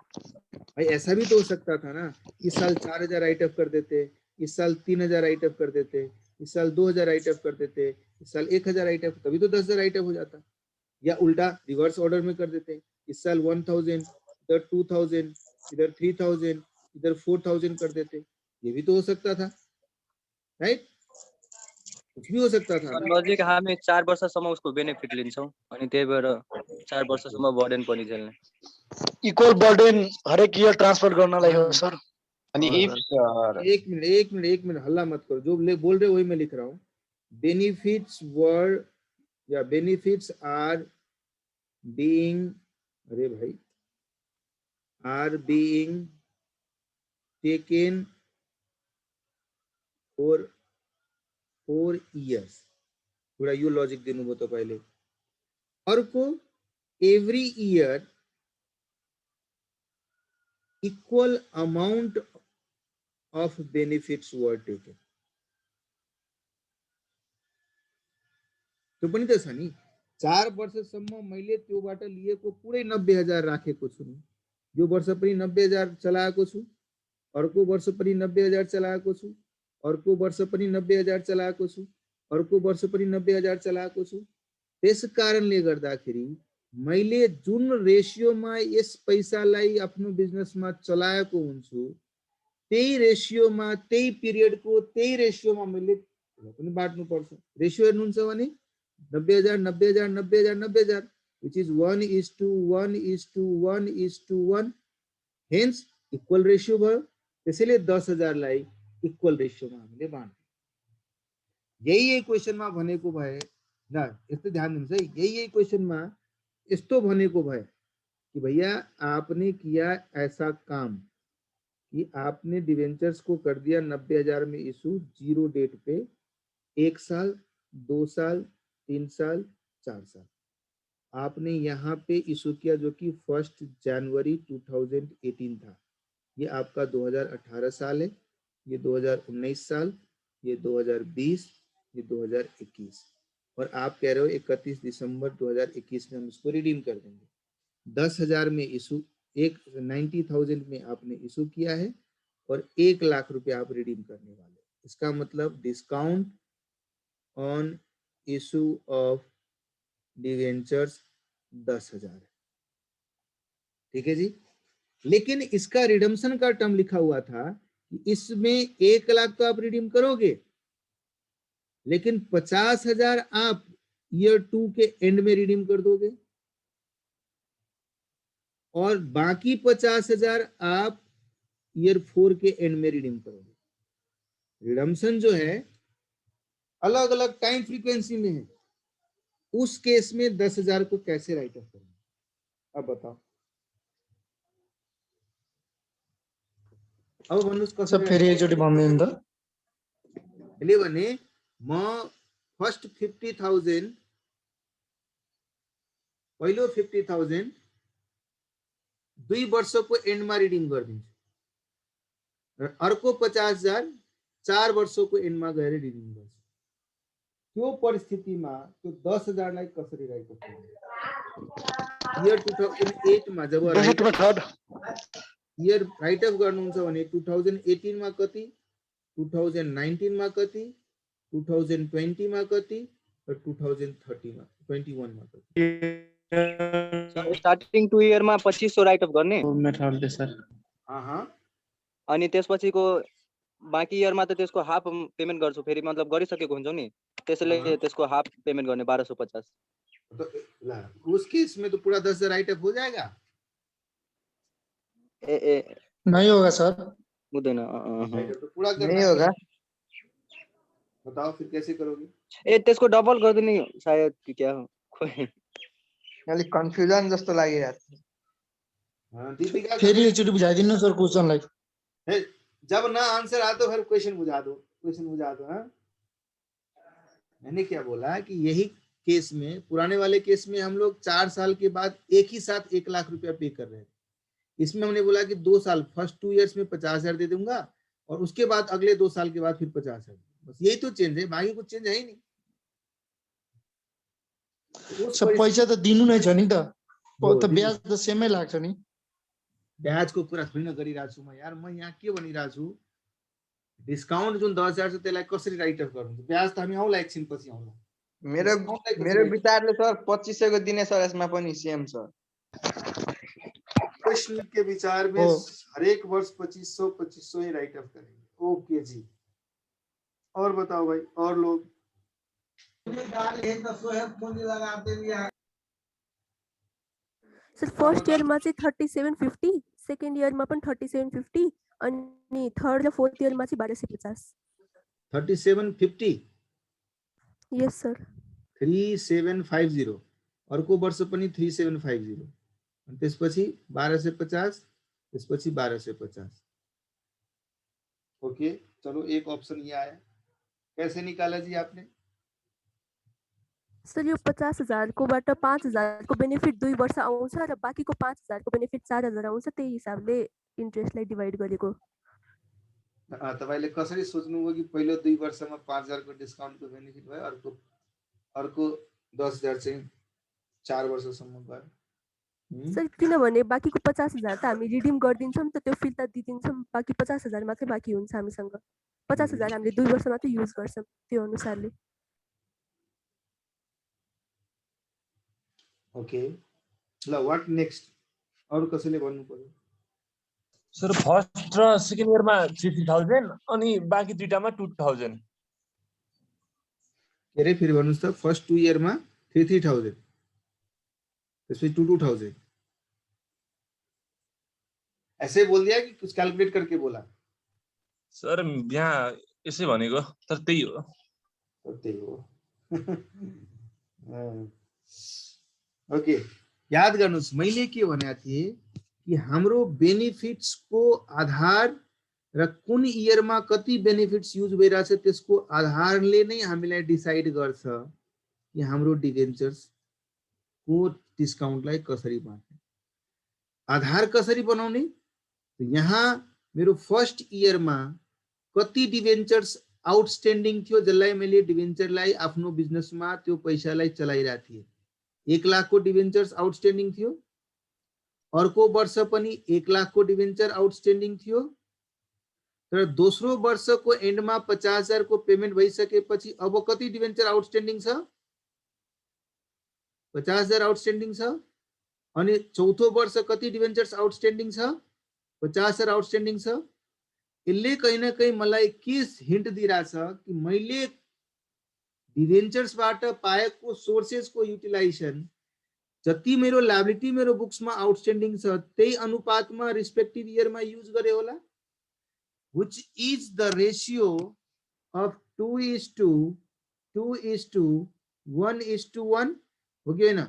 Speaker 1: भाई। ऐसा भी तो हो सकता था ना, इस साल 4,000 राइट ऑफ कर देते, इस साल 3,000 राइट ऑफ कर देते, इस साल 2,000 राइट ऑफ कर देते, इस साल 1,000 राइट ऑफ, तभी तो 10,000 राइट ऑफ हो जाता। या उल्टा रिवर्स ऑर्डर में कर देते, इस साल 1,000, इधर 2,000, इधर 3,000, इधर 4,000 कर देते, ये भी तो हो सकता था, राइट? कुछ भी हो सकता था।
Speaker 8: लजिक हामी 4 वर्षसम्म उसको बेनिफिट लिन्छौं अनि त्यही भएर 4 वर्षसम्म बर्डन पनि झेल्ने।
Speaker 4: इक्वल बर्डन हरेक इयर ट्रान्सफर गर्नलाई हो सर।
Speaker 9: अनि
Speaker 1: एक मिनट हल्ला मत करो, जो बोल रहे वही मैं लिख रहा हूँ। बेनिफिट्स वर या बेनिफिट्स आर बीइंग, अरे भाई, are being taken for 4 years। पूरा यो लॉजिक दिनुभयो तपाईले। अर्को every year equal amount of benefits were taken, त्यो पनि त छ नि। 4 वर्षसम्म मैले त्योबाट लिएको पुरै 90,000 राखेको छु नि, यो वर्ष पनि 90,000 चलाएको छु, अर्को वर्ष पनि 90,000 चलाएको छु, अर्को वर्ष पनि 90,000 चलाएको छु, अर्को वर्ष पनि 90,000 चलाएको छु। त्यस कारणले गर्दाखेरि मैले जुन रेशियोमा यस पैसालाई आफ्नो बिजनेसमा चलाएको हुन्छु, त्यही रेशियोमा, त्यही पिरियडको त्यही रेशियोमा मैले पनि बाट्नु पर्छ। रेशियो हेर्नुहुन्छ भने 90,000 90,000 90,000 90,000, which is 1:1:1:1:1, hence equal ratio भयो। त्यसैले 10,000 लाई इक्वल रेशियोमा हामीले बाँड्छौँ। यही क्वेशनमा भनेको भए ल, यस्तो ध्यान दिनुहोस् है, यही क्वेशनमा यस्तो भनेको भए कि भैया आपने किया ऐसा काम कि आपने डिवेंचर्स को कर दिया 90,000 में इशू, 0 डेट पे, 1 साल 2 साल 3 साल 4 साल आपने यहाँ पे इशू किया, जो कि 1 जनवरी 2018 था। ये आपका 2018 साल है, ये 2019 साल, ये 2020, ये 2021, और आप कह रहे हो 31 दिसंबर 2021 में हम इसको रिडीम कर देंगे। 10,000 में इशू, 90,000 में आपने इशू किया है और 1 लाख रुपया आप रिडीम करने वाले। इसका मतलब discount on issue of debentures 10,000 है, ठीक है जी। लेकिन इसका रिडम्पशन का टर्म लिखा हुआ था कि इसमें 1 लाख तो आप रिडीम करोगे, लेकिन 50,000 आप ईयर 2 के एंड में रिडीम कर दोगे और बाकी 50,000 आप ईयर 4 के एंड में रिडीम करोगे। रिडम्पशन जो है अलग अलग टाइम फ्रीक्वेंसी में है, उस केस में 10,000 को कैसे राइट ऑफ करेंगे, अब बताओ। अब भन्नुस् कसरी
Speaker 6: फेरि एकचोटि भन्दिनु त।
Speaker 1: अहिले भने म फर्स्ट 50,000, पहिलो 50,000 2 वर्षको एन्डमा रिडिङ गरिदिन्छु र अर्को 50,000 4 वर्षको एन्डमा गएर रिडिङ गर्छु। त्यो परिस्थितिमा त्यो 10,000 लाई कसरी राइट अफ गर्ने? इयर 2008 मा जब इयर राइट अफ गर्नुहुन्छ भने 2018 मा कति, 2019 मा कति, 2020 मा कति र 2030 मा 21 मा कति?
Speaker 8: स्टार्टिङ 2 इयरमा 2500 राइट अफ गर्ने
Speaker 6: मेथडले सर
Speaker 8: अनि त्यसपछिको बाँकी इयरमा त त्यसको हाफ पेमेन्ट गर्छु फेरि मतलब गरिसकेको हुन्छौ नि त्यसैले त्यसको हाफ पेमेन्ट गर्ने 1250।
Speaker 1: तो ला, उस केस में तो पूरा 10,000 राइट अप हो जाएगा।
Speaker 8: ए
Speaker 6: नहीं होगा सर,
Speaker 8: हुँदैन
Speaker 1: राइट अप तो पूरा करना
Speaker 5: नहीं
Speaker 1: है।
Speaker 5: होगा।
Speaker 1: बताओ फिर कैसे करोगे?
Speaker 8: ए त्यसको डबल गर्दिने सायद कि क्या हो खोइ
Speaker 5: अलिक कन्फ्युजन जस्तो लागिरहेको छ।
Speaker 1: हाँ, दीपिका
Speaker 6: फेरि एकचोटि बुझाइदिनु सर क्वेसनलाई।
Speaker 1: है, जब ना आंसर आ तो फिर क्वेश्चन बुझा दो हाँ। मैंने क्या बोला कि यही केस में, पुराने वाले केस में हम लोग 4 साल के बाद एक ही साथ 1 लाख रुपया पे कर रहे थे। इसमें हमने बोला कि 2 साल फर्स्ट 2 इयर्स में 50,000 दे दूंगा और उसके बाद अगले 2 साल के बाद फिर 50,000। बस यही तो चेंज है, बाकी कुछ चेंज है ही नहीं।
Speaker 6: सब पैसा त दिनु नै छ नि त,
Speaker 1: हो,
Speaker 6: त ब्याज त सेमै लाग्छ नि।
Speaker 1: ब्याज को कुरा थोड़ी न गरिरहेको छु म यार, म यहाँ के भनिरहेको छु, डिस्काउन्ट जुन 10,000 छ त्यसलाई कसरी राइट अफ गर्नु, ब्याज त हामी आउला एकछिन पछि आउला।
Speaker 5: मेरो विचारले सर 2500 को दिने सर यसमा पनि सेम सर।
Speaker 1: प्रश्न के विचार में हरेक वर्ष 2500 ही राइट ऑफ करेंगे। ओके जी, और बताओ भाई और लोग?
Speaker 2: सर फर्स्ट इयरमा चाहिँ 3750, सेकेन्ड इयरमा पनि 3750 अनि थर्ड र फोर्थ इयरमा चाहिँ 1250।
Speaker 1: 3750
Speaker 2: यस सर।
Speaker 1: 3750 अर्को वर्ष पनि 3750 अनि त्यसपछि 1250, त्यसपछि 1250। ओके चलो, एक ऑप्शन ये आया, कैसे निकाला जी आपने?
Speaker 2: सर यो 50,000 कोबाट 5,000 को बेनिफिट 2 वर्ष आउँछ र बाँकीको 5,000 को बेनिफिट 4,000 आउँछ, त्यही हिसाबले इन्ट्रेस्टलाई डिभाइड गरेको।
Speaker 1: तपाईले कसरी सोच्नुभयो कि पहिलो 2 वर्षमा 5,000 को डिस्काउन्टको बेनिफिट भयो, अर्को 10,000 चाहिँ 4 वर्षसम्म भयो?
Speaker 2: सर किनभने बाँकीको 50,000 त हामी रिडिम गरिदिन्छौँ त, त्यो फिर्ता दिदिन्छौँ, बाँकी 50,000 मात्रै बाँकी हुन्छ हामीसँग। 50,000 हामीले 2 वर्ष मात्रै युज गर्छौँ त्यो अनुसारले।
Speaker 1: ओके ल, व्हाट नेक्स्ट? अरु कसैले भन्नु पर्यो?
Speaker 9: सर फर्स्ट र सेकेन्ड इयरमा 3,000 अनि बाँकी दुईटामा 2,000।
Speaker 1: के अरे फेरि भन्नुस् त? फर्स्ट 2 इयरमा 3,000 त्यसपछि 2,000 ऐसे बोल दिया कि कुछ कैलकुलेट करके बोला?
Speaker 9: सर यहाँ यसै भनेको, तर त्यही हो।
Speaker 1: त्यही हो। ओके, याद गर्नुस् मैले के भनेको थिएँ कि हाम्रो बेनिफिट्स को आधार र कुन इयरमा कति बेनिफिट्स युज भइरहेछ त्यसको आधारले नै हामीलाई डिसाइड गर्छ कि हाम्रो डिभेन्चर्स को डिस्काउन्टलाई कसरी बाँड्ने। आधार कसरी बनाउने? तो यहाँ मेरो फर्स्ट इयरमा कति डिभेन्चर्स आउटस्ट्यान्डिङ थियो जसलाई मैले डिभेन्चरलाई आफ्नो बिजनेसमा त्यो पैसालाई चलाइरहेको थिएँ। 1 लाख को डिभेन्चर्स आउटस्ट्यान्डिङ थियो, अर्को वर्ष पनि 1 लाख को डिभेन्चर आउटस्ट्यान्डिङ थियो, तर दोस्रो वर्षको एन्डमा 50,000 को पेमेन्ट भइसकेपछि अब कति डिभेन्चर आउटस्ट्यान्डिङ छ? 50,000 आउटस्ट्यान्डिङ छ। अनि चौथो वर्ष कति डिभेन्चर्स आउटस्ट्यान्डिङ छ? 50,000 आउटस्ट्यान्डिङ छ। यसले कहीं न कहीं मलाई के हिन्ट दिइरहेछ कि मैले डिभेन्चर्सबाट पाएको सोर्सेसको युटिलाइजेसन जति मेरो लायबिलिटी मेरो बुक्समा आउटस्ट्यान्डिङ छ त्यही अनुपातमा रिस्पेक्टिभ इयरमा युज गरे होला, which is the ratio of 2:1:1 हो कि हैन?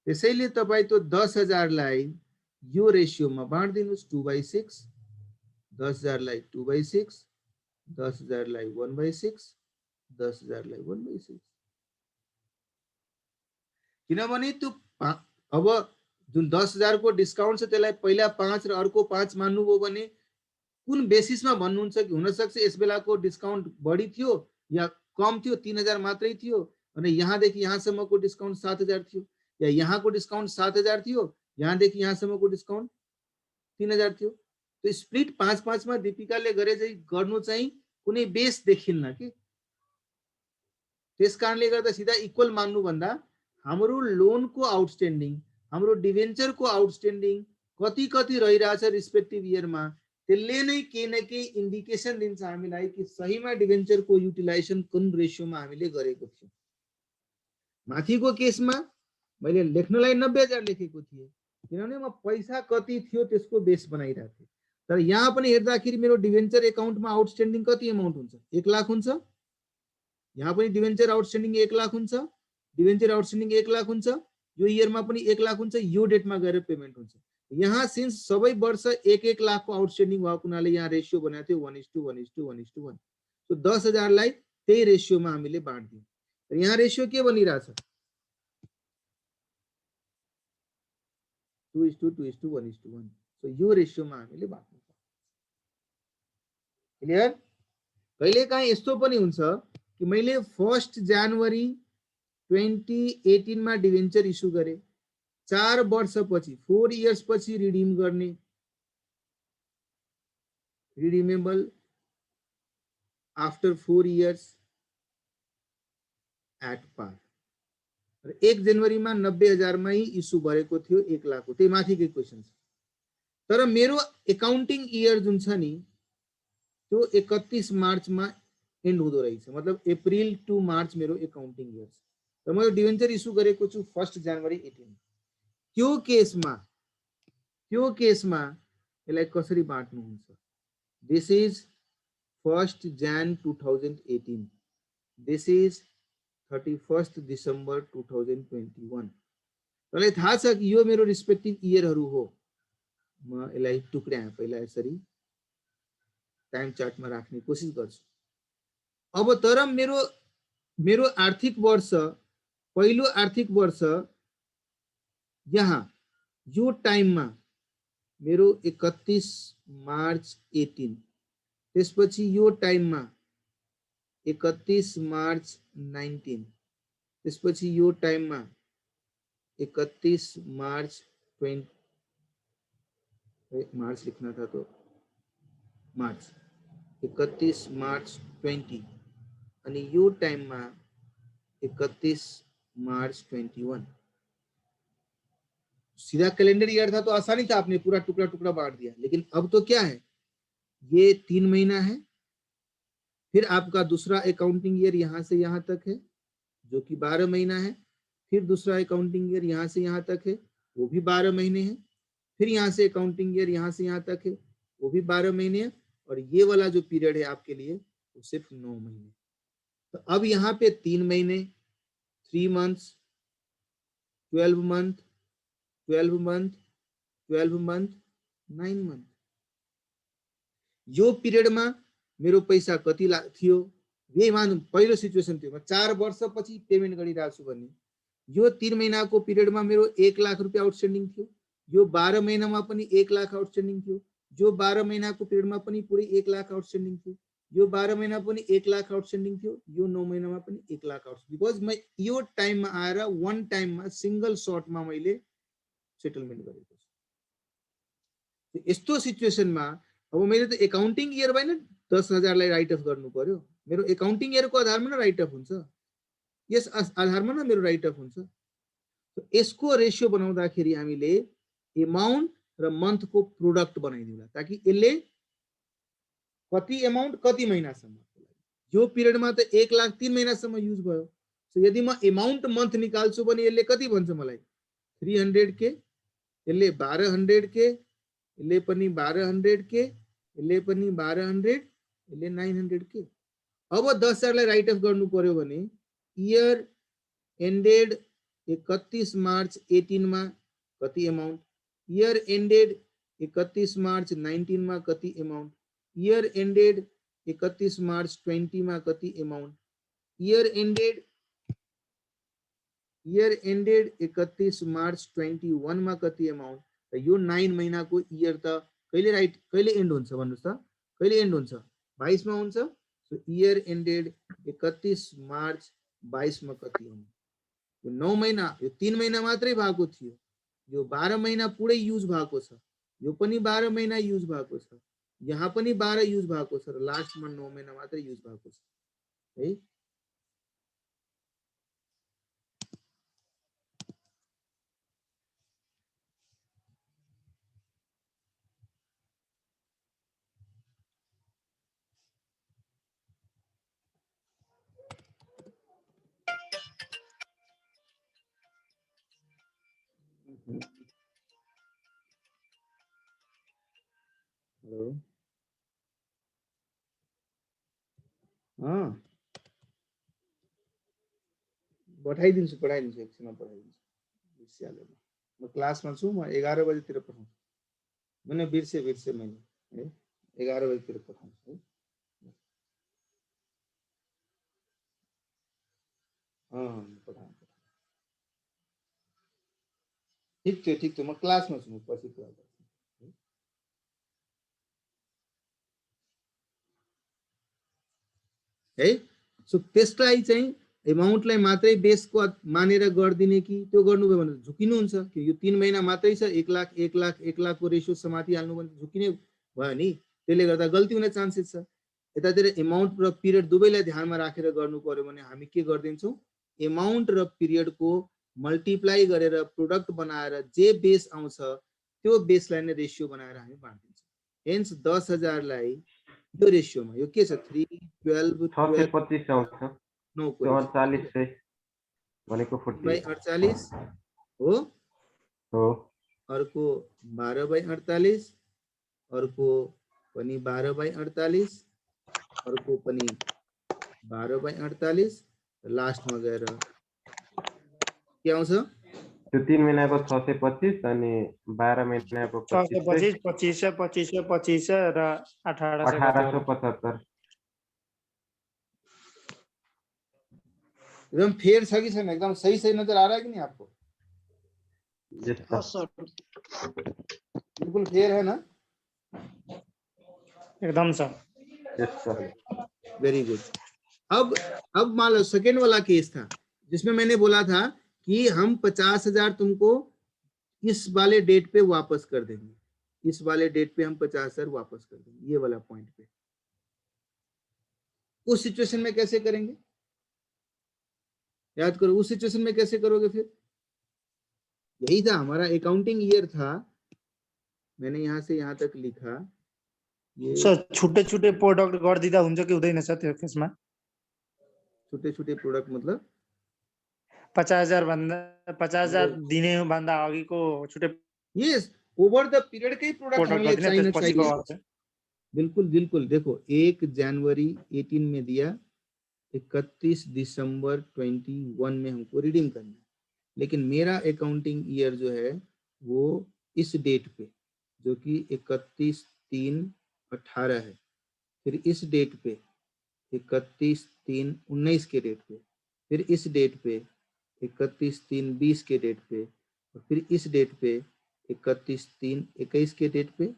Speaker 1: त्यसैले तपाई तो 10,000 लाई यो रेशियोमा बाँड्दिनुस् 2/6, 10,000 लाई 2/6, 10,000 लाई 1/6, 10,000 लाई 1/6। किनभने त्यो अब जुन 10,000 को डिस्काउन्ट छ त्यसलाई पहिला 5 र अर्को 5 मान्नुभयो भने कुन बेसिसमा भन्नुहुन्छ कि हुन सक्छ यस बेलाको डिस्काउन्ट बढी थियो या कम थियो, 3,000 मात्रै थियो अनि यहाँदेखि यहाँसम्मको डिस्काउन्ट 7,000 थियो, या यहाँको डिस्काउन्ट 7,000 थियो, यहाँदेखि यहाँसम्मको डिस्काउन्ट 3,000 थियो। त्यो स्प्लिट 5-5 मा दीपिकाले गरे चाहिँ गर्नु चाहिँ कुनै बेस देखिन्न कि त्यस कारणले गर्दा सिधा इक्वल मान्नु भन्दा हाम्रो लोनको आउटस्ट्यान्डिङ हाम्रो डिभेन्चरको आउटस्ट्यान्डिङ कति कति रहिरहेछ रिस्पेक्टिभ इयरमा त्यसले नै केही न केही इन्डिकेसन दिन्छ हामीलाई कि सहीमा डिभेन्चरको युटिलाइजेसन कुन रेसियोमा हामीले गरेको थियौँ। माथिको केसमा मैले लेख्नलाई 90,000 लेखेको थिएँ किनभने म पैसा कति थियो त्यसको बेस बनाइरहेको थिएँ। तर यहाँ पनि हेर्दाखेरि मेरो डिभेन्चर एकाउन्टमा आउटस्ट्यान्डिङ कति अमाउन्ट हुन्छ 1 लाख हुन्छ। यहाँ पनि डिभेन्चर आउटस्ट्यान्डिङ 1 लाख हुन्छ, डिभेन्चर आउटस्ट्यान्डिङ 1 लाख हुन्छ, यो इयरमा पनि 1 लाख हुन्छ, यो डेटमा गएर पेमेन्ट हुन्छ। यहाँ सिन्स सबै वर्ष 1-1 लाखको आउटस्ट्यान्डिङ भएको हुनाले यहाँ रेसियो बनाएको थियो 1:1:1:1। सो 10,000 लाई त्यही रेसियोमा हामीले बाँड्दियौँ। र यहाँ रेसियो के बनिरहेछ 2:2:1:1। सो यो रेसियोमा हामीले बाँड्नु पर्छ। क्लियर? कहिलेकाहीँ यस्तो पनि हुन्छ कि मैले 1 जनवरी 2018 मा डिभेन्चर इस्यु गरे, 4 वर्षपछि 4 इयर्स पछि रिडिम गर्ने, redeemable after 4 years at par. र 1 जनवरीमा 90,000 मै इस्यु भएको थियो 1 लाखको। त्यही माथिकै क्वेसन छ। तर मेरो एकाउन्टिङ इयर जुन छ नि त्यो 31 मार्चमा एन्ड हुँदो रहेछ। मतलब अप्रिल टु मार्च मेरो एकाउन्टिङ इयर छ। र म यो डिभेन्चर इस्यु गरेको छु 1 जनवरी 18। त्यो केसमा यसलाई कसरी बाँड्नु हुन्छ? This is 1 Jan 2018, this is 31 December 2021। मलाई थाहा छ कि यो मेरो रिस्पेक्टिभ इयरहरू हो। म यसलाई टुक्र्याएँ पहिला यसरी टाइम चार्टमा राख्ने कोसिस गर्छु। अब तर मेरो आर्थिक वर्ष पहिलो आर्थिक वर्ष यहाँ यो टाइममा मेरो 31 मार्च 18, त्यसपछि यो टाइममा 31 मार्च 19, त्यसपछि यो टाइममा 31 मार्च 20 मार्च लिखना था तो मार्च 31 मार्च 20 अनि यो टाइममा 31 मार्च 21। सीधा कैलेंडर ईयर था तो आसानी था, आपने पूरा टुकड़ा टुकड़ा बांट दिया। लेकिन अब तो क्या है, ये 3 महीना है, फिर आपका दूसरा अकाउंटिंग ईयर यहाँ से यहाँ तक है जो कि 12 महीना है, फिर दूसरा अकाउंटिंग ईयर यहाँ से यहाँ तक है वो भी 12 महीने है, फिर यहाँ से अकाउंटिंग ईयर यहाँ से यहाँ तक है वो भी 12 महीने है, और ये वाला जो पीरियड है आपके लिए वो सिर्फ 9 महीने। तो अब यहाँ पे 3 महीने, 3 months, 12 month, 12 month, 12 month, 9 month। यो पीरियड में मेरो पैसा कति थियो, यही मानौँ पहिलो सिचुएसन थियो, म 4 वर्षपछि पेमेन्ट गरिरहेको छु भने यो 3 महीनाको पिरियडमा मेरो 1 लाख रुपियाँ आउटस्ट्यान्डिङ थियो, यो 12 महीनामा पनि 1 लाख आउटस्ट्यान्डिङ थियो, जो 12 महीनाको पिरियडमा पनि पुरै 1 लाख आउटस्ट्यान्डिङ थियो, यो 12 महीना पनि 1 लाख आउटस्ट्यान्डिङ थियो, यो 9 महीनामा पनि 1 लाख आउटस्ट्यान्डिङ। बिकज म यो टाइममा आएर वन टाइममा सिंगल शॉटमा मैले सेटलमेन्ट गरेको छु। यस्तो सिचुएसनमा अब मैले त एकाउन्टिङ इयर भएन 10,000 लाई राइट अफ गर्नु पर्यो, मेरो एकाउन्टिङ इयरको आधारमा न राइट अफ हुन्छ, यस आधारमा न मेरो राइट अफ हुन्छ। यसको रेशियो बनाउँदाखेरि हामीले अमाउन्ट र मन्थको प्रोडक्ट बनाइदिउँला ताकि यसले कति अमाउन्ट कति महिनासम्म, यो पिरियडमा त 1 लाख 3 महिनासम्म युज भयो। सो यदि म अमाउन्ट मन्थ निकाल्छु भने यसले कति भन्छ मलाई 300K, यसले 1200K, यसले पनि 1200K, यसले पनि 1200, यसले 900K। अब 10,000 लाई राइट अफ गर्नु पर्यो भने इयर एन्डेड 31 मार्च 18 मा कति अमाउन्ट, इयर एन्डेड 31 मार्च 19 मा कति अमाउन्ट, इयर एन्डेड 31 मार्च 20 मा कति अमाउन्ट, इयर एन्डेड 31 मार्च 21 मा कति अमाउन्ट। र यो 9 महिनाको इयर त कहिले एन्ड हुन्छ भन्नुस् त, कहिले एन्ड हुन्छ 22 मा हुन्छ। सो इयर एन्डेड 31 मार्च 22 मा कति अमाउन्ट, यो 9 महिना, यो 3 महिना मात्रै भएको थियो, यो 12 महिना पुरै युज भएको छ, यो पनि 12 महिना युज भएको छ, यहाँ पनि 12 युज भएको छ र लास्टमा 9 महिना मात्रै युज भएको छ है। हेलो पठाइदिन्छु एकछिनमा पठाइदिन्छु। बिर्सिहालेँ म क्लासमा छु, म 11 बजेतिर पठाउँछु। मैंने बिर्से मैले है 11 बजेतिर पठाउँछु है। पठाएँ। ठिक थियो म क्लासमा छु, म पछि कुरा गर्छु है। सो त्यसलाई चाहिँ एमाउन्टलाई मात्रै बेसको मानेर गरिदिने कि त्यो गर्नुभयो भने झुकिनुहुन्छ कि यो 3 महिना मात्रै छ 1 लाख 1 लाख 1 लाख को रेशियो समातिहाल्नु भने झुकिने भयो नि, त्यसले गर्दा गल्ती हुने चान्सेस छ। यतातिर एमाउन्ट र पिरियड दुवैलाई ध्यानमा राखेर गर्नु पर्यो भने हामी के गर्दिन्छौँ, एमाउन्ट र पिरियडको मल्टिप्लाई गरेर प्रोडक्ट बनाएर जे बेस आउँछ त्यो बेसलाई नै रेशियो बनाएर हामी बाँड्दिन्छौँ। हेन्स 10,000 लाई यो रेशियोमा यो के छ 3 12
Speaker 3: 625 आउँछ।
Speaker 1: 9 को
Speaker 3: 48 भनेको 40
Speaker 1: 48 हो, अर्को 12/48, अर्को पनि 12/48, अर्को पनि 12/48, लास्टमा गएर के आउँछ
Speaker 3: त्यो 3 महिनाको 625 अनि 12 महिनाको
Speaker 6: 625 2500 2500 र
Speaker 3: 1875।
Speaker 1: एकदम फेयर छ कि छैन? एकदम सही नजर आ रहा है कि नहीं आपको? बिल्कुल फेयर है ना?
Speaker 6: एकदम सर।
Speaker 1: Very good. अब मान लो सेकेंड वाला केस था जिसमें मैंने बोला था कि हम 50,000 तुमको इस वाले डेट पे वापस कर देंगे, इस वाले डेट पे हम 50,000 वापस कर देंगे, ये वाला पॉइंट पे। उस सिचुएशन में कैसे करेंगे? याद करो, उस सिचुएशन में कैसे करोगे? फिर यही था हमारा अकाउंटिंग ईयर था, मैंने यहाँ से यहाँ तक लिखा।
Speaker 6: सर छुट्टे छुट्टे प्रोडक्ट गर्दिदा हुन्छ कि हुँदैन सर त्यो केसमा?
Speaker 1: छुट्टे छुट्टे प्रोडक्ट मतलब
Speaker 6: 50,000 दिने भन्दा अघिको छुट्टे
Speaker 1: यस ओभर द पीरियड के प्रोडक्ट हमले चाहिए। बिल्कुल बिल्कुल। देखो 1 जनवरी 18 में दिया, 31 दिसंबर 21 में हमको रिडीम करना है, लेकिन मेरा अकाउंटिंग ईयर जो है वो इस डेट पे जो कि 31/3/18 है, फिर इस डेट पे 31/3/19 के डेट पे, फिर इस डेट पे 31/3/20 के डेट पे, और फिर इस डेट पे 31/3/21 के डेट पे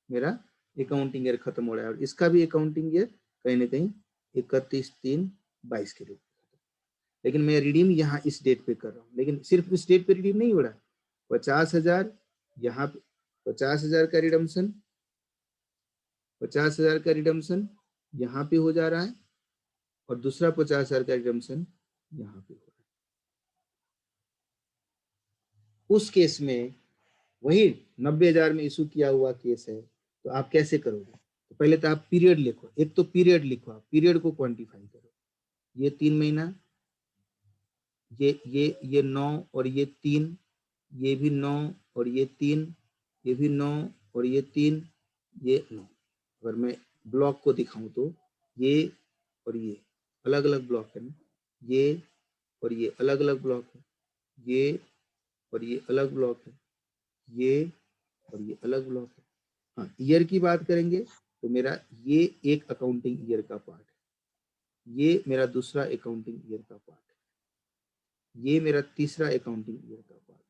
Speaker 1: मेरा अकाउंटिंग ईयर खत्म हो रहा है। और इसका भी अकाउंटिंग ईयर कहीं ना कहीं 31/3/22 के डेट पे, लेकिन मैं रिडीम यहाँ इस डेट पे कर रहा हूँ। लेकिन सिर्फ इस डेट पे रिडीम नहीं हो रहा है, 50,000 यहाँ पे 50,000 का रिडम्पशन, 50,000 का रिडम्पशन यहाँ पे हो जा रहा है, और दूसरा 50,000 का रिडम्पशन यहाँ पे हो रहा है। उस केस में वही 90,000 में इशू किया हुआ केस है, तो आप कैसे करोगे? तो पहले तो आप पीरियड लिखो, एक तो पीरियड लिखो, आप पीरियड को क्वांटिफाई करो। ये 3 महीना, ये 9 और ये 3, ये भी 9 और ये 3, ये भी 9 और ये 3, ये 9। अगर मैं ब्लॉक को दिखाऊं तो ये और ये अलग अलग ब्लॉक है ना, ये और ये अलग अलग ब्लॉक है, ये और ये अलग ब्लॉक है, ये और ये अलग ब्लॉक है। हाँ, ईयर की बात करेंगे तो मेरा ये एक अकाउंटिंग ईयर का पार्ट है, ये मेरा दूसरा अकाउंटिंग ईयर का पार्ट है, ये मेरा तीसरा अकाउंटिंग ईयर का पार्ट है,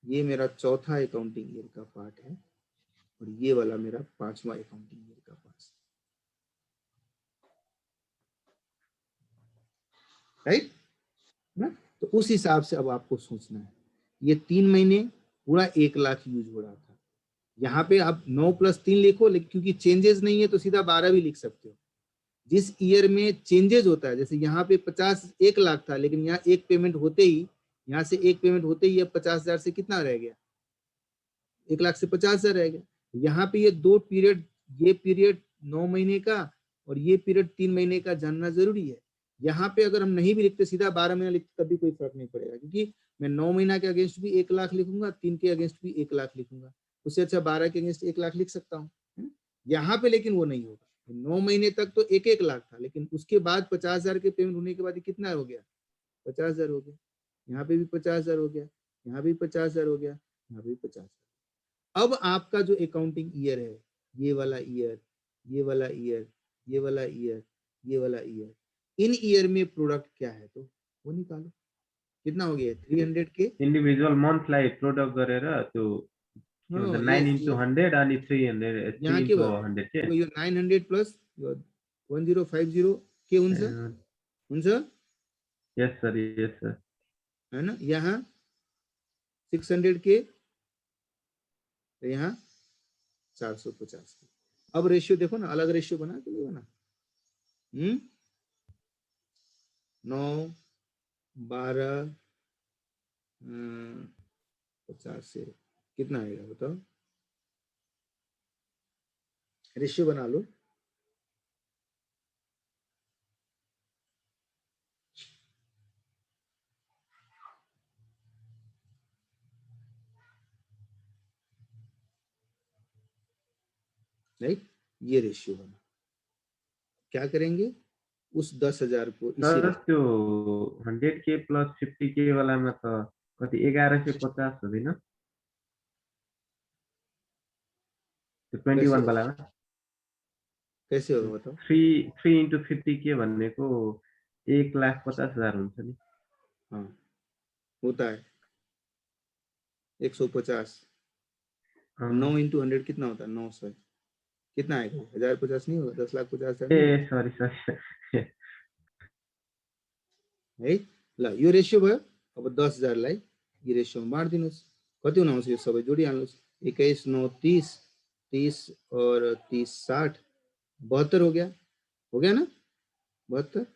Speaker 1: ये मेरा चौथा अकाउंटिंग ईयर का पार्ट है, और ये वाला मेरा 5वां अकाउंटिंग ईयर का पार्ट है। राइट ना? तो उस हिसाब से अब आपको सोचना है। ये 3 महीने पूरा 1 लाख यूज हो रहा था, यहाँ पे आप 9 + 3 लिखो, लेकिन क्योंकि चेंजेस नहीं है तो सीधा 12 भी लिख सकते हो। जिस ईयर में चेंजेस होता है, जैसे यहाँ पे 1 लाख था, लेकिन यहाँ एक पेमेंट होते ही, यहाँ से एक पेमेंट होते ही अब 50,000 से कितना रह गया, 1 लाख से 50,000 रह गया। यहाँ पे ये 2 पीरियड, ये पीरियड 9 महीने का और ये पीरियड 3 महीने का जानना जरूरी है। यहाँ पे अगर हम नहीं भी लिखते, सीधा 12 महीना लिखते, तभी कोई फर्क नहीं पड़ेगा, क्योंकि मैं 9 महीना के अगेंस्ट भी 1 लाख लिखूंगा, 3 के अगेंस्ट भी 1 लाख लिखूंगा, उससे अच्छा 12 के अगेंस्ट 1 लाख लिख सकता हूँ। यहाँ पे लेकिन वो नहीं होगा। 9 महीने तक तो 1-1 लाख था, लेकिन उसके बाद 50,000 के पेमेंट होने के बाद ये कितना हो गया, 50,000 हो गया। यहाँ पे भी 50,000 हो गया, यहाँ भी 50,000 हो गया, यहाँ भी 50,000। अब आपका जो अकाउंटिंग ईयर है, ये वाला ईयर, ये वाला ईयर, ये वाला ईयर, ये वाला ईयर, इन ईयर में प्रोडक्ट क्या है तो वो निकालो। कितना हो गया, 300 के
Speaker 3: इन्डिभिजुअल मन्थलाई प्रोडक्ट गरेर त्यो के भन्छ 9 into 100 अनि 300 3
Speaker 1: यहाँ के
Speaker 3: into
Speaker 1: भयो,
Speaker 3: 100 के
Speaker 1: यो 900 प्लस 1050 के हुन्छ हुन्छ
Speaker 3: यस सर
Speaker 1: हैन। यहाँ 600 के, यहाँ 450 के। अब रेशियो देखो ना, अलग रेशियो बना के लियो ना। 9 12 50 से कितना आएगा बताओ, रेशियो बना लो। राइट, ये रेशियो बना। क्या करेंगे, उस 10,000 को इसी
Speaker 3: सर त्यो 100 के प्लस 50 के वालामा त कति 1150 हुँदैन त्यो 21 वालामा
Speaker 1: कैसे होगा बताओ।
Speaker 3: 3 into 50 के भनेको 1,50,000 हुन्छ नि।
Speaker 1: हाँ होता है 150। 9 into 100 कितना होता है, 900। कितना आएगा, 1050 नहीं होगा, 10,50,000।
Speaker 3: ए सरी
Speaker 1: है ल, यो रेशियो भयो। अब 10,000 लाई यो रेशियो में बाँडिदिनुस्, कति हुन आउँछ यो सबै जोडिहाल्नुस्। 21 9 30, 30 और 30 60, 72 हो गया ना, 72।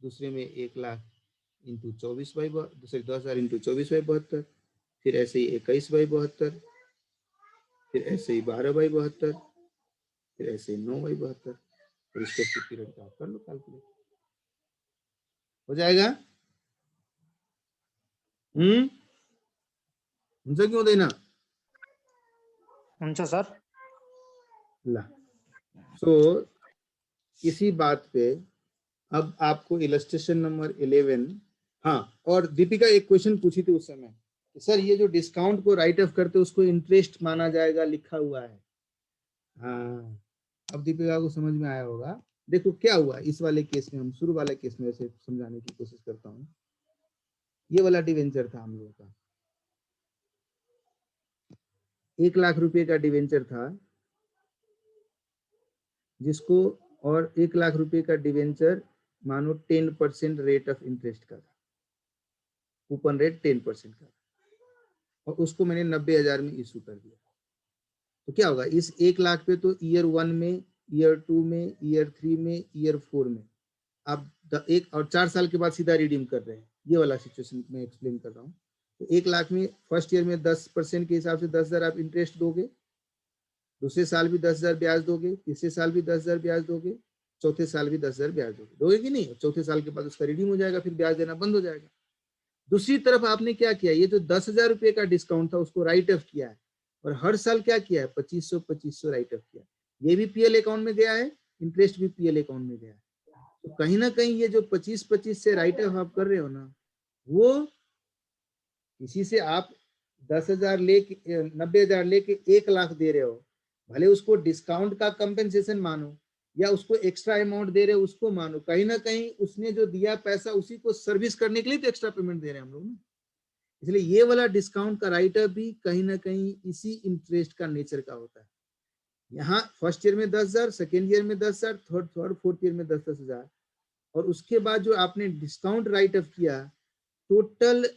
Speaker 1: दूसरे में 1 लाख इंटू 24 बाई, दूसरे 10,000 इंटू 24 बाई 72, फिर ऐसे ही 21 बाई 72, फिर ऐसे ही 12 बाई 72, फिर ऐसे ही 9 बाई 72। रिस्पेक्टिव पीरियड का कर लो कैलकुलेट, हो जाएगा। हुन्छ कि हुँदैन,
Speaker 6: हुन्छ सर।
Speaker 1: ला सो इसी बात पे अब आपको इलस्ट्रेशन नंबर 11। हाँ, और दीपिका एक क्वेश्चन पूछी थी उस समय, सर ये जो डिस्काउंट को राइट ऑफ करते उसको इंटरेस्ट माना जाएगा, लिखा हुआ है। हाँ, अब दीपिका को समझ में आया होगा। देखो क्या हुआ इस वाले केस में, हम शुरू वाले केस में ऐसे समझाने की कोशिश करता हूँ। ये वाला डिवेंचर था हम लोगों का, 1 लाख रुपए का डिवेंचर था जिसको, और 1 लाख रुपए का डिवेंचर मानो 10% रेट ऑफ इंटरेस्ट का था, कूपन रेट 10% का, और उसको मैंने 90,000 में इशू कर दिया। तो क्या होगा, इस 1 लाख पे तो ईयर 1 में, ईयर 2 में, ईयर 3 में, ईयर 4 में आप 1 और 4 साल के बाद सीधा रिडीम कर रहे हैं। ये वाला सिचुएशन मैं एक्सप्लेन कर रहा हूँ। तो 1 लाख में फर्स्ट ईयर में 10% के हिसाब से 10,000 आप इंटरेस्ट दोगे, दूसरे साल भी 10,000 ब्याज दोगे, तीसरे साल भी 10,000 ब्याज दोगे, चौथे साल भी 10,000 ब्याज दोगे कि नहीं। चौथे साल के बाद उसका रिडीम हो जाएगा, फिर ब्याज देना बंद हो जाएगा। दूसरी तरफ आपने क्या किया, ये जो 10,000 रुपए का डिस्काउंट था उसको राइट ऑफ किया है, और हर साल क्या किया है, 2500 राइट ऑफ किया। ये भी पीएल अकाउंट में गया है, इंटरेस्ट भी पीएल अकाउंट में गया है। तो कहीं ना कहीं ये जो 25 से राइट ऑफ आप कर रहे हो ना, वो किसी से आप 10,000 लेके 90,000 लेके 1 लाख दे रहे हो, भले उसको डिस्काउंट का कंपेंसेशन मानो या उसको एक्स्ट्रा अमाउंट दे रहे हो उसको मानो, कहीं ना कहीं उसने जो दिया पैसा उसी को सर्विस करने के लिए तो एक्स्ट्रा पेमेंट दे रहे हैं हम लोग ना। इसलिए ये वाला डिस्काउंट का राइट ऑफ भी कहीं ना कहीं इसी इंटरेस्ट का नेचर का होता है। यहाँ फर्स्ट ईयर में 10,000, सेकेंड ईयर में 10,000, थर्ड फोर्थ ईयर में 10,000, और उसके बाद जो आपने डिस्काउंट राइट ऑफ किया, टोटल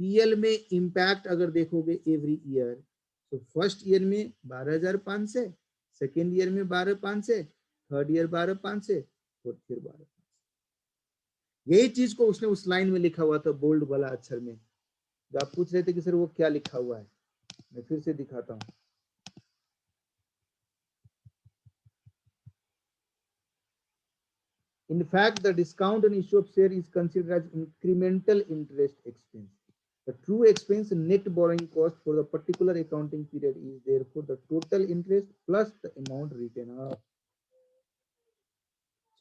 Speaker 1: पीएल में इम्पैक्ट अगर देखोगे एवरी ईयर तो फर्स्ट ईयर में 12,500, सेकेंड ईयर में 12,500, थर्ड ईयर 12,500, फोर्थ ईयर 12,500। यही चीज को उसने उस लाइन में लिखा हुआ था बोल्ड वाला अक्षर में। जो आप पूछ रहे थे कि सर वो क्या लिखा हुआ है, मैं फिर से दिखाता हूँ। In fact, the discount on issue of share is considered as incremental interest expense. The true expense net borrowing cost for the particular accounting period is therefore the total interest plus the amount written off.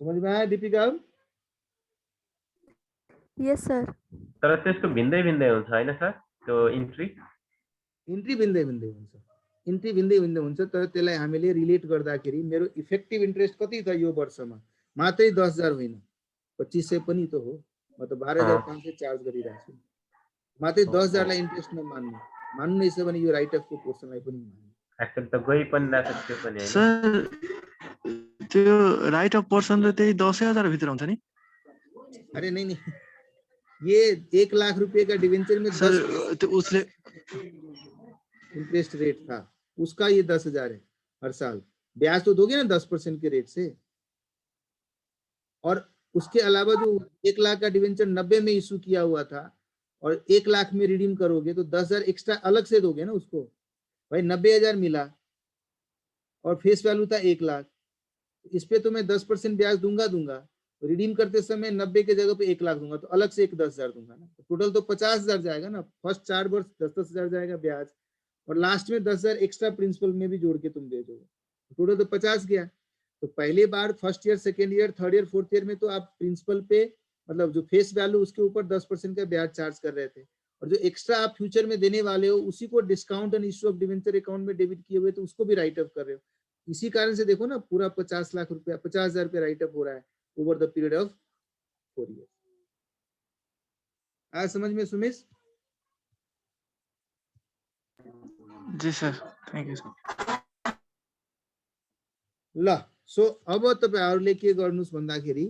Speaker 1: समझ में आया दीपिका?
Speaker 2: यस sir.
Speaker 3: तर त्यसको भिन्दै भिन्दै हुन्छ हैन sir त्यो इन्ट्री?
Speaker 1: इन्ट्री भिन्दै भिन्दै हुन्छ, इन्ट्री भिन्दै भिन्दै हुन्छ, तर त्यसलाई हामीले रिलेट गर्दाखेरि मेरो इफेक्टिभ इन्ट्रेस्ट कति छ यो वर्षमा, मात्रै 10,000 होइन 2500 पनि त हो, म त 12,500 चार्ज गरिरहेको छु, मात्रै 10,000 लाई इन्ट्रेस्ट नमान्नु, मान्नु नै छ भने यो राइट अफको पोर्सनलाई पनि मान्नु।
Speaker 3: एक्चुअली त गई पनि रहेछ त्यो पनि हैन
Speaker 10: सर त्यो राइट अफ पर्सन त त्यही 10,000 भित्र हुन्छ नि?
Speaker 1: अरे नहीं नहीं, ये 1 लाख रुपए का डिवेंचर में
Speaker 10: सर तो उसले
Speaker 1: इंटरेस्ट रेट था, उसका ये 10,000 है हर साल। ब्याज तो दोगे ना 10% के रेट से, और उसके अलावा जो 1 लाख का डिवेंचर 90 में इशू किया हुआ था और 1 लाख में रिडीम करोगे तो 10,000 एक्स्ट्रा अलग से दोगे ना उसको। भाई 90,000 मिला और फेस वैल्यू था 1 लाख, इस पे तो मैं 10% ब्याज दूंगा, रिडीम करते समय 90 के जगह पे 1 लाख दूंगा, तो अलग से एक 10,000 दूंगा ना, तो टोटल तो 50,000 जाएगा ना। फर्स्ट 4 वर्ष 10,000 जाएगा ब्याज, और लास्ट में 10,000 एक्स्ट्रा प्रिंसिपल में भी जोड़ के तुम दे दोगे, टोटल तो 50 गया। तो पहले बार first year, second year, third year, fourth year में तो आप प्रिंसिपल पे मतलब जो फेस वैल्यू उसके ऊपर 10% का ब्याज चार्ज कर रहे थे, और जो एक्स्ट्रा आप फ्यूचर में देने वाले हो उसी को discount and issue of debenture account में डेबिट किए हुए, तो उसको भी राइट ऑफ कर रहे हो। इसी कारण से देखो ना पूरा 50 लाख रुपया 50,000 रुपया राइट ऑफ हो रहा है over the period of 4 years। आज समझ में सुमिश?
Speaker 10: जी सर, थैंक यू सर।
Speaker 1: ल सो अब तपाईहरुले के गर्नुस् भन्दाखेरि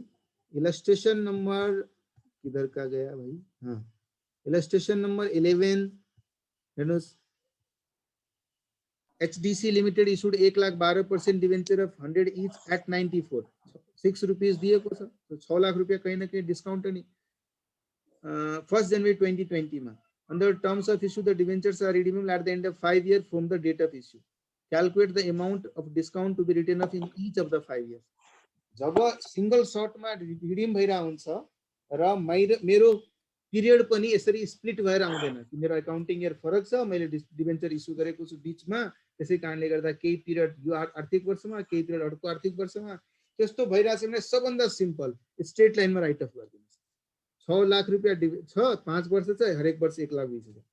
Speaker 1: इलस्ट्रेसन नम्बर किधर का गया भाई, हाँ इलस्ट्रेसन नंबर 11 हेर्नुस्, HDC limited issued 1,12% debenture of 100 each at 94, 6 rupees दिएको छ, तो 6 लाख रुपया कहीं ना कहीं डिस्काउंट नि 1st January 2020 में। Under terms of issue, the debentures are redeemable at the end of 5 years from the date of issue. Calculate the amount of discount to be written off in each of the 5 years. जब single shot में redeem भइरा हुन्छ र मेरो period पनि यसरी split भएर आउँदैन कि मेरो अकाउन्टिङ इयर फरक छ, मैले डिबेन्चर इस्यु गरेको छु बीचमा, त्यसै कारणले गर्दा केही पिरियड यो आर्थिक वर्षमा केही पिरियड अर्को आर्थिक वर्षमा त्यस्तो भइरा छ भने सबभन्दा सिम्पल स्ट्रेट लाइनमा राइट अफ गरिदिनुस्। 6 लाख रुपैयाँ छ, 5 वर्ष छ, हरेक वर्ष 1,20,000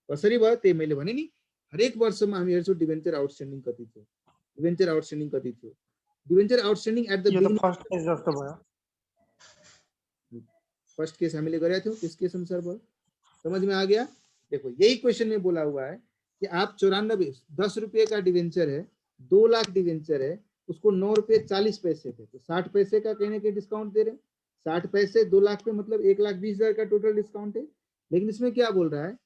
Speaker 1: कसरी भयो त्यही मैले भने नि। हरेक वर्षमा हामी हेर्छौँ डिबेन्चर आउटस्ट्यान्डिङ कति थियो, डिबेन्चर आउटस्ट्यान्डिङ कति थियो, debenture outstanding at the beginning.
Speaker 6: First case जस्तो भयो,
Speaker 1: फर्स्ट केस हामीले गरेका थियौँ, त्यस केस अनुसार भयो। समझ में आ गया? देखो यही क्वेश्चन में बोला हुआ है कि आप 94 10 रुपये का डिवेंचर है, 2 लाख डिवेंचर है, उसको 9 रुपये 40 पैसे थे, तो 60 पैसे का कहने के डिस्काउंट दे रहे, 60 पैसे 2 लाख पे मतलब 1,20,000 का टोटल डिस्काउंट है। लेकिन इसमें क्या बोल रहा है,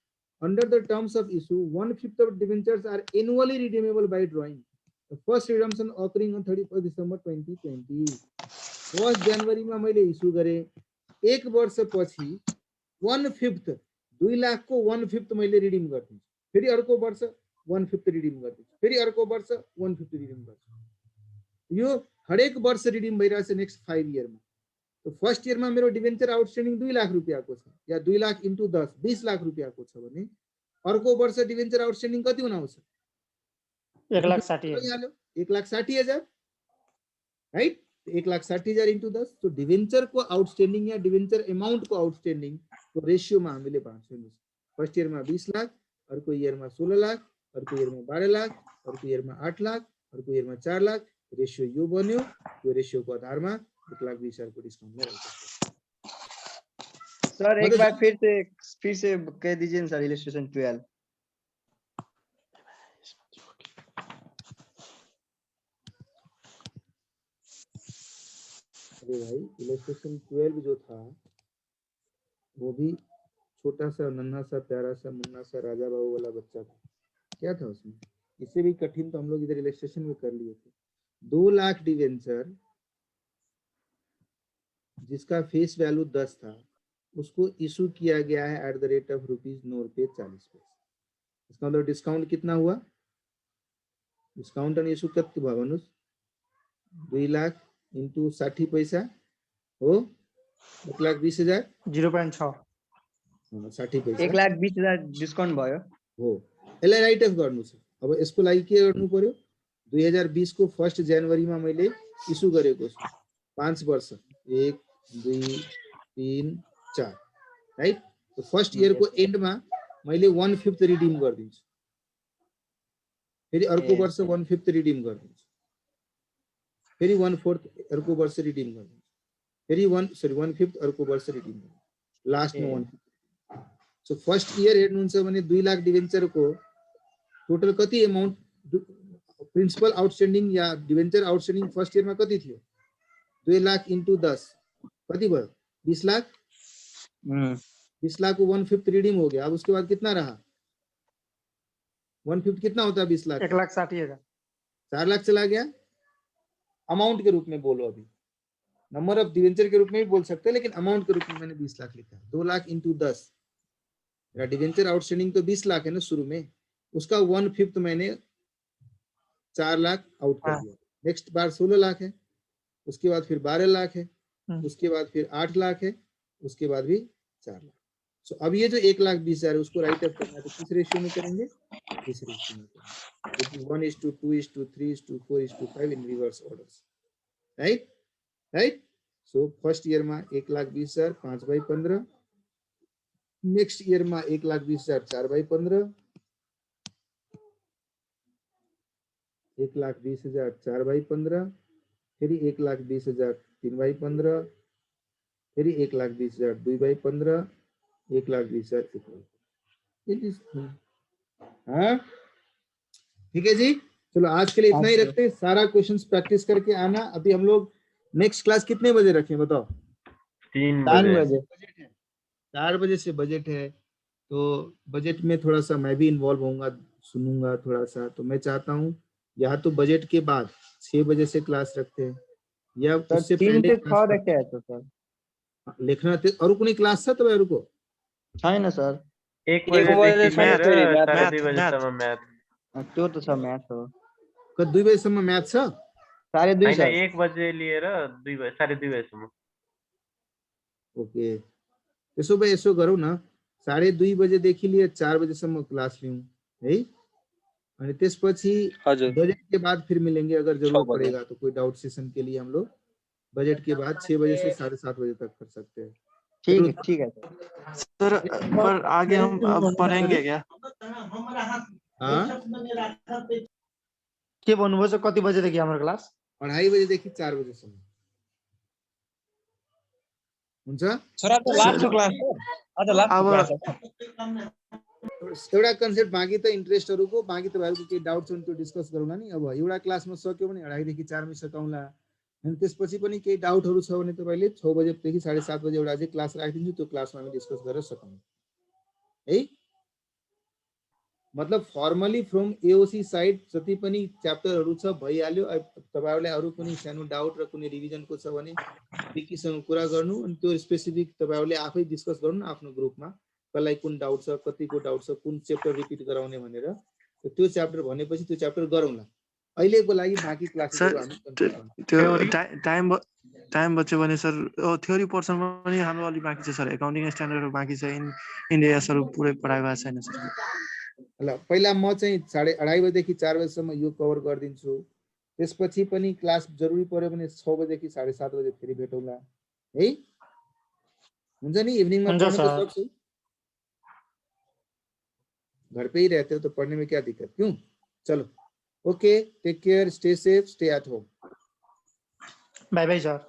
Speaker 1: under the terms of issue 1/5 of debentures are annually redeemable by drawing, the first redemption occurring on 31 December 2020। 1 जनवरी में मैले इशू गरे, एक वर्ष पछि 1/5 2 लाख को 1/5 मैले रिडीम गर्छु, फेरि अर्को वर्ष 1/5 रिडीम गर्छु, फेरि अर्को वर्ष 1/5 रिडीम गर्छु, यो हरेक वर्ष रिडीम भइरहेछ नेक्स्ट 5 इयर में। तो फर्स्ट इयर में मेरो डिवेंचर आउटस्ट्यान्डिङ 2 लाख रुपैयाँ को छ, या 2 लाख इन्टु 10 20 लाख रुपैयाँ को छ भने अर्को वर्ष डिवेंचर आउटस्ट्यान्डिङ कति हुन आउँछ?
Speaker 6: 1,60,000
Speaker 1: 1,60,000 राइट, 1,60,000 इन्टु 10। तो डिवेंचर को आउटस्ट्यान्डिङ या डिवेंचर अमाउंट को आउटस्ट्यान्डिङ तो रेशियो में हामीले बाँड्छौँ। फर्स्ट इयर में 20 लाख, अर्को इयर में 16 लाख, अर्को इयर में 12 लाख, अर्को इयर में 8 लाख, अर्को इयर में 4 लाख, रेशियो यो बन्यो। यो रेशियो को आधार में 1,20,000 को डिस्काउंट में
Speaker 5: सर एक बार फिर से कह दीजिए ना सर, इलस्ट्रेशन 12।
Speaker 1: अरे भाई इलस्ट्रेशन 12 जो था वो भी छोटा सा नन्हा सा प्यारा सा मुन्ना सा राजा बाबू वाला बच्चा था, क्या था उसमें, इससे भी कठिन तो हम लोग इधर इलस्ट्रेशन में कर लिए थे। 2 लाख डिवेंचर जिसका फेस वैल्यू 10 था, उसको इशू किया गया है एट द रेट ऑफ ₹9.40। इसका मतलब डिस्काउंट कितना हुआ, डिस्काउंट आणि इशू कत भावनुस 2 लाख इंटू 60 पैसा हो 1,20,000
Speaker 6: 0.6
Speaker 1: 60 पैसा
Speaker 5: 1,20,000 डिस्काउन्ट भयो।
Speaker 1: हो यसलाई राइट अफ गर्नु छ। अब यसको लागि के गर्नु पर्यो, 2020 को 1 जनवरी मा मैले इशू गरेको छु, 5 वर्ष 1 2 3 4 राइट। तो फर्स्ट इयर को एन्ड मा मैले 1/5 रिडीम गरिदिन्छु, फेरि अर्को वर्ष 1/5 रिडीम गरिदिन्छु, फेरि 1/4 अर्को वर्ष रिडीम गरिदिन्छु, फेरि 1/5 अर्को वर्ष रिडीम गरिदिन्छु, लास्ट मा 1/5। सो फर्स्ट इयर हेर्नुहुन्छ भने 2 लाख डिभेन्चर को टोटल कति अमाउन्ट प्रिन्सिपल आउटस्ट्यान्डिङ या डिभेन्चर आउटस्ट्यान्डिङ फर्स्ट इयर में कति थियो, 2 लाख इंटू 10 कति भयो 20 लाख। 20 लाख को 1/5 रिडीम हो गया। अब उसके बाद कितना रहा, 1/5 कितना होता है 20 लाख,
Speaker 6: 1,60,000
Speaker 1: 4 लाख चला गया। अमाउंट के रूप में बोलो, अभी नंबर ऑफ डिवेंचर के रूप में भी बोल सकते हैं, लेकिन अमाउंट के रूप में मैंने 20 लाख लिखा। 2 लाख इंटू 10, मेरा डिवेंचर आउटस्टैंडिंग तो 20 लाख है ना शुरू में, उसका 1/5 मैंने 4 लाख आउट कर दिया। नेक्स्ट बार 16 लाख है, उसके बाद फिर 12 लाख है, उसके बाद फिर 8 लाख है, उसके बाद भी 4 लाख। सो अब ये जो 1,20,000 है उसको राइट अप करना है, तो किस रेशियो में करेंगे, इस रेशियो में करेंगे, 1:2:2:3:4:5 in reverse orders, right right. So first year में 1,20,000 5/15, नेक्स्ट ईयर में 1,20,000 4/15, 1,20,000 4/15, फिर 1,20,000 3/15, फिर 1,20,000 2/15, 1,20,000 1/15। हाँ ठीक है जी, चलो आज के लिए इतना ही रखते हैं। सारा क्वेश्चंस प्रैक्टिस करके आना। अभी हम लोग नेक्स्ट क्लास कितने बजे रखें बताओ,
Speaker 3: 3
Speaker 5: बजे।
Speaker 1: 4 बजे से बजट है, तो बजट में थोड़ा सा मैं भी इन्वॉल्व होऊंगा, सुनूंगा थोड़ा सा। तो मैं चाहता हूँ या तो बजट के बाद 6 बजे से क्लास रखते हैं, या उससे
Speaker 5: 3
Speaker 1: पहले
Speaker 5: से 6 रखे तो सर
Speaker 1: लेखना और कुनै क्लास छ तपाईहरुको
Speaker 5: छैन सर।
Speaker 3: 1 बजेदेखि
Speaker 5: मैथ
Speaker 3: लिएर 2:30 बजेसम्म म्याथ।
Speaker 5: त्यो त छ म्याथ हो।
Speaker 1: 2 बजेसम्म म्याथ छ,
Speaker 5: 2:30
Speaker 3: हैन
Speaker 5: सर।
Speaker 3: 1 बजे लिएर 2 बजे 2:30 बजेसम्म।
Speaker 1: ओके त्यसो भए यसो गरौँ न, 2:30 बजेदेखि लिएर 4 बजेसम्म क्लास लिऊँ है, अनि त्यसपछि बजट के बाद फिर मिलेंगे अगर जरूरत पड़ेगा तो। कोई डाउट सेशन के लिए हम लोग बजट के बाद 6 बजे से 7:30 बजे तक कर सकते हैं।
Speaker 5: ठीक है
Speaker 10: सर, पर आगे हम अब पढ़ेंगे क्या?
Speaker 6: के भन्नुभयो सर, कति बजेदेखि हाम्रो क्लास?
Speaker 1: 2:30 बजेदेखि 4 बजेसम्म हुन्छ।
Speaker 9: सर आज लास्ट क्लास हो, आज लास्ट क्लास हो।
Speaker 1: एउटा कन्सेप्ट बाँकी त इन्ट्रेस्टहरुको, बाँकी तपाईहरुको केही डाउट छ भने त्यो डिस्कस गरौँला नि। अब एउटा क्लासमा सक्यो भने 2:30 देखि 4 मा सकाउँला, अनि त्यसपछि पनि केही डाउटहरु छ भने तपाईले 6 बजेदेखि 7:30 बजे एउटा चाहिँ क्लास राखिदिन्छु, त्यो क्लासमा हामी डिस्कस गरेर सकाउँला है। मतलब फर्मली फ्रम एओसी साइड जति पनि च्याप्टरहरु छ भइहाल्यो। तपाईहरुलाई अरु कुनै सानो डाउट र कुनै रिभिजनको छ भने विकीसँग कुरा गर्नु, अनि त्यो स्पेसिफिक तपाईहरुले आफै डिस्कस गर्नु न आफ्नो ग्रुपमा, कसलाई कुन डाउट छ, कतिको डाउट छ, कुन च्याप्टर रिपिट गराउने भनेर। त्यो च्याप्टर भनेपछि त्यो च्याप्टर गरौँला। अहिलेको लागि बाँकी क्लासेसहरु हामी
Speaker 10: त्यो टाइम बच्यो भने सर थ्योरी पोर्सन पनि हाम्रो अलि बाँकी छ सर। एकाउन्टिङ स्ट्यान्डर्डहरु बाँकी छ, इन्डियासहरु पुरै पढाइ भएको छैन सर।
Speaker 1: ल पहिला म चाहिँ 2:30 बजेदेखि 4 बजेसम्म यो कभर गरिदिन्छु, त्यसपछि पनि क्लास जरुरी पर्यो भने 6 बजेदेखि 7:30 बजे फेरि भेटौँला है। हुन्छ नि, इभिनिङमा पढ्न त सक्छौ, घर पे ही रहते हो तो पढ़ने में क्या दिक्कत, क्यों। चलो okay, take care, stay safe, stay at home.
Speaker 6: Bye bye sir.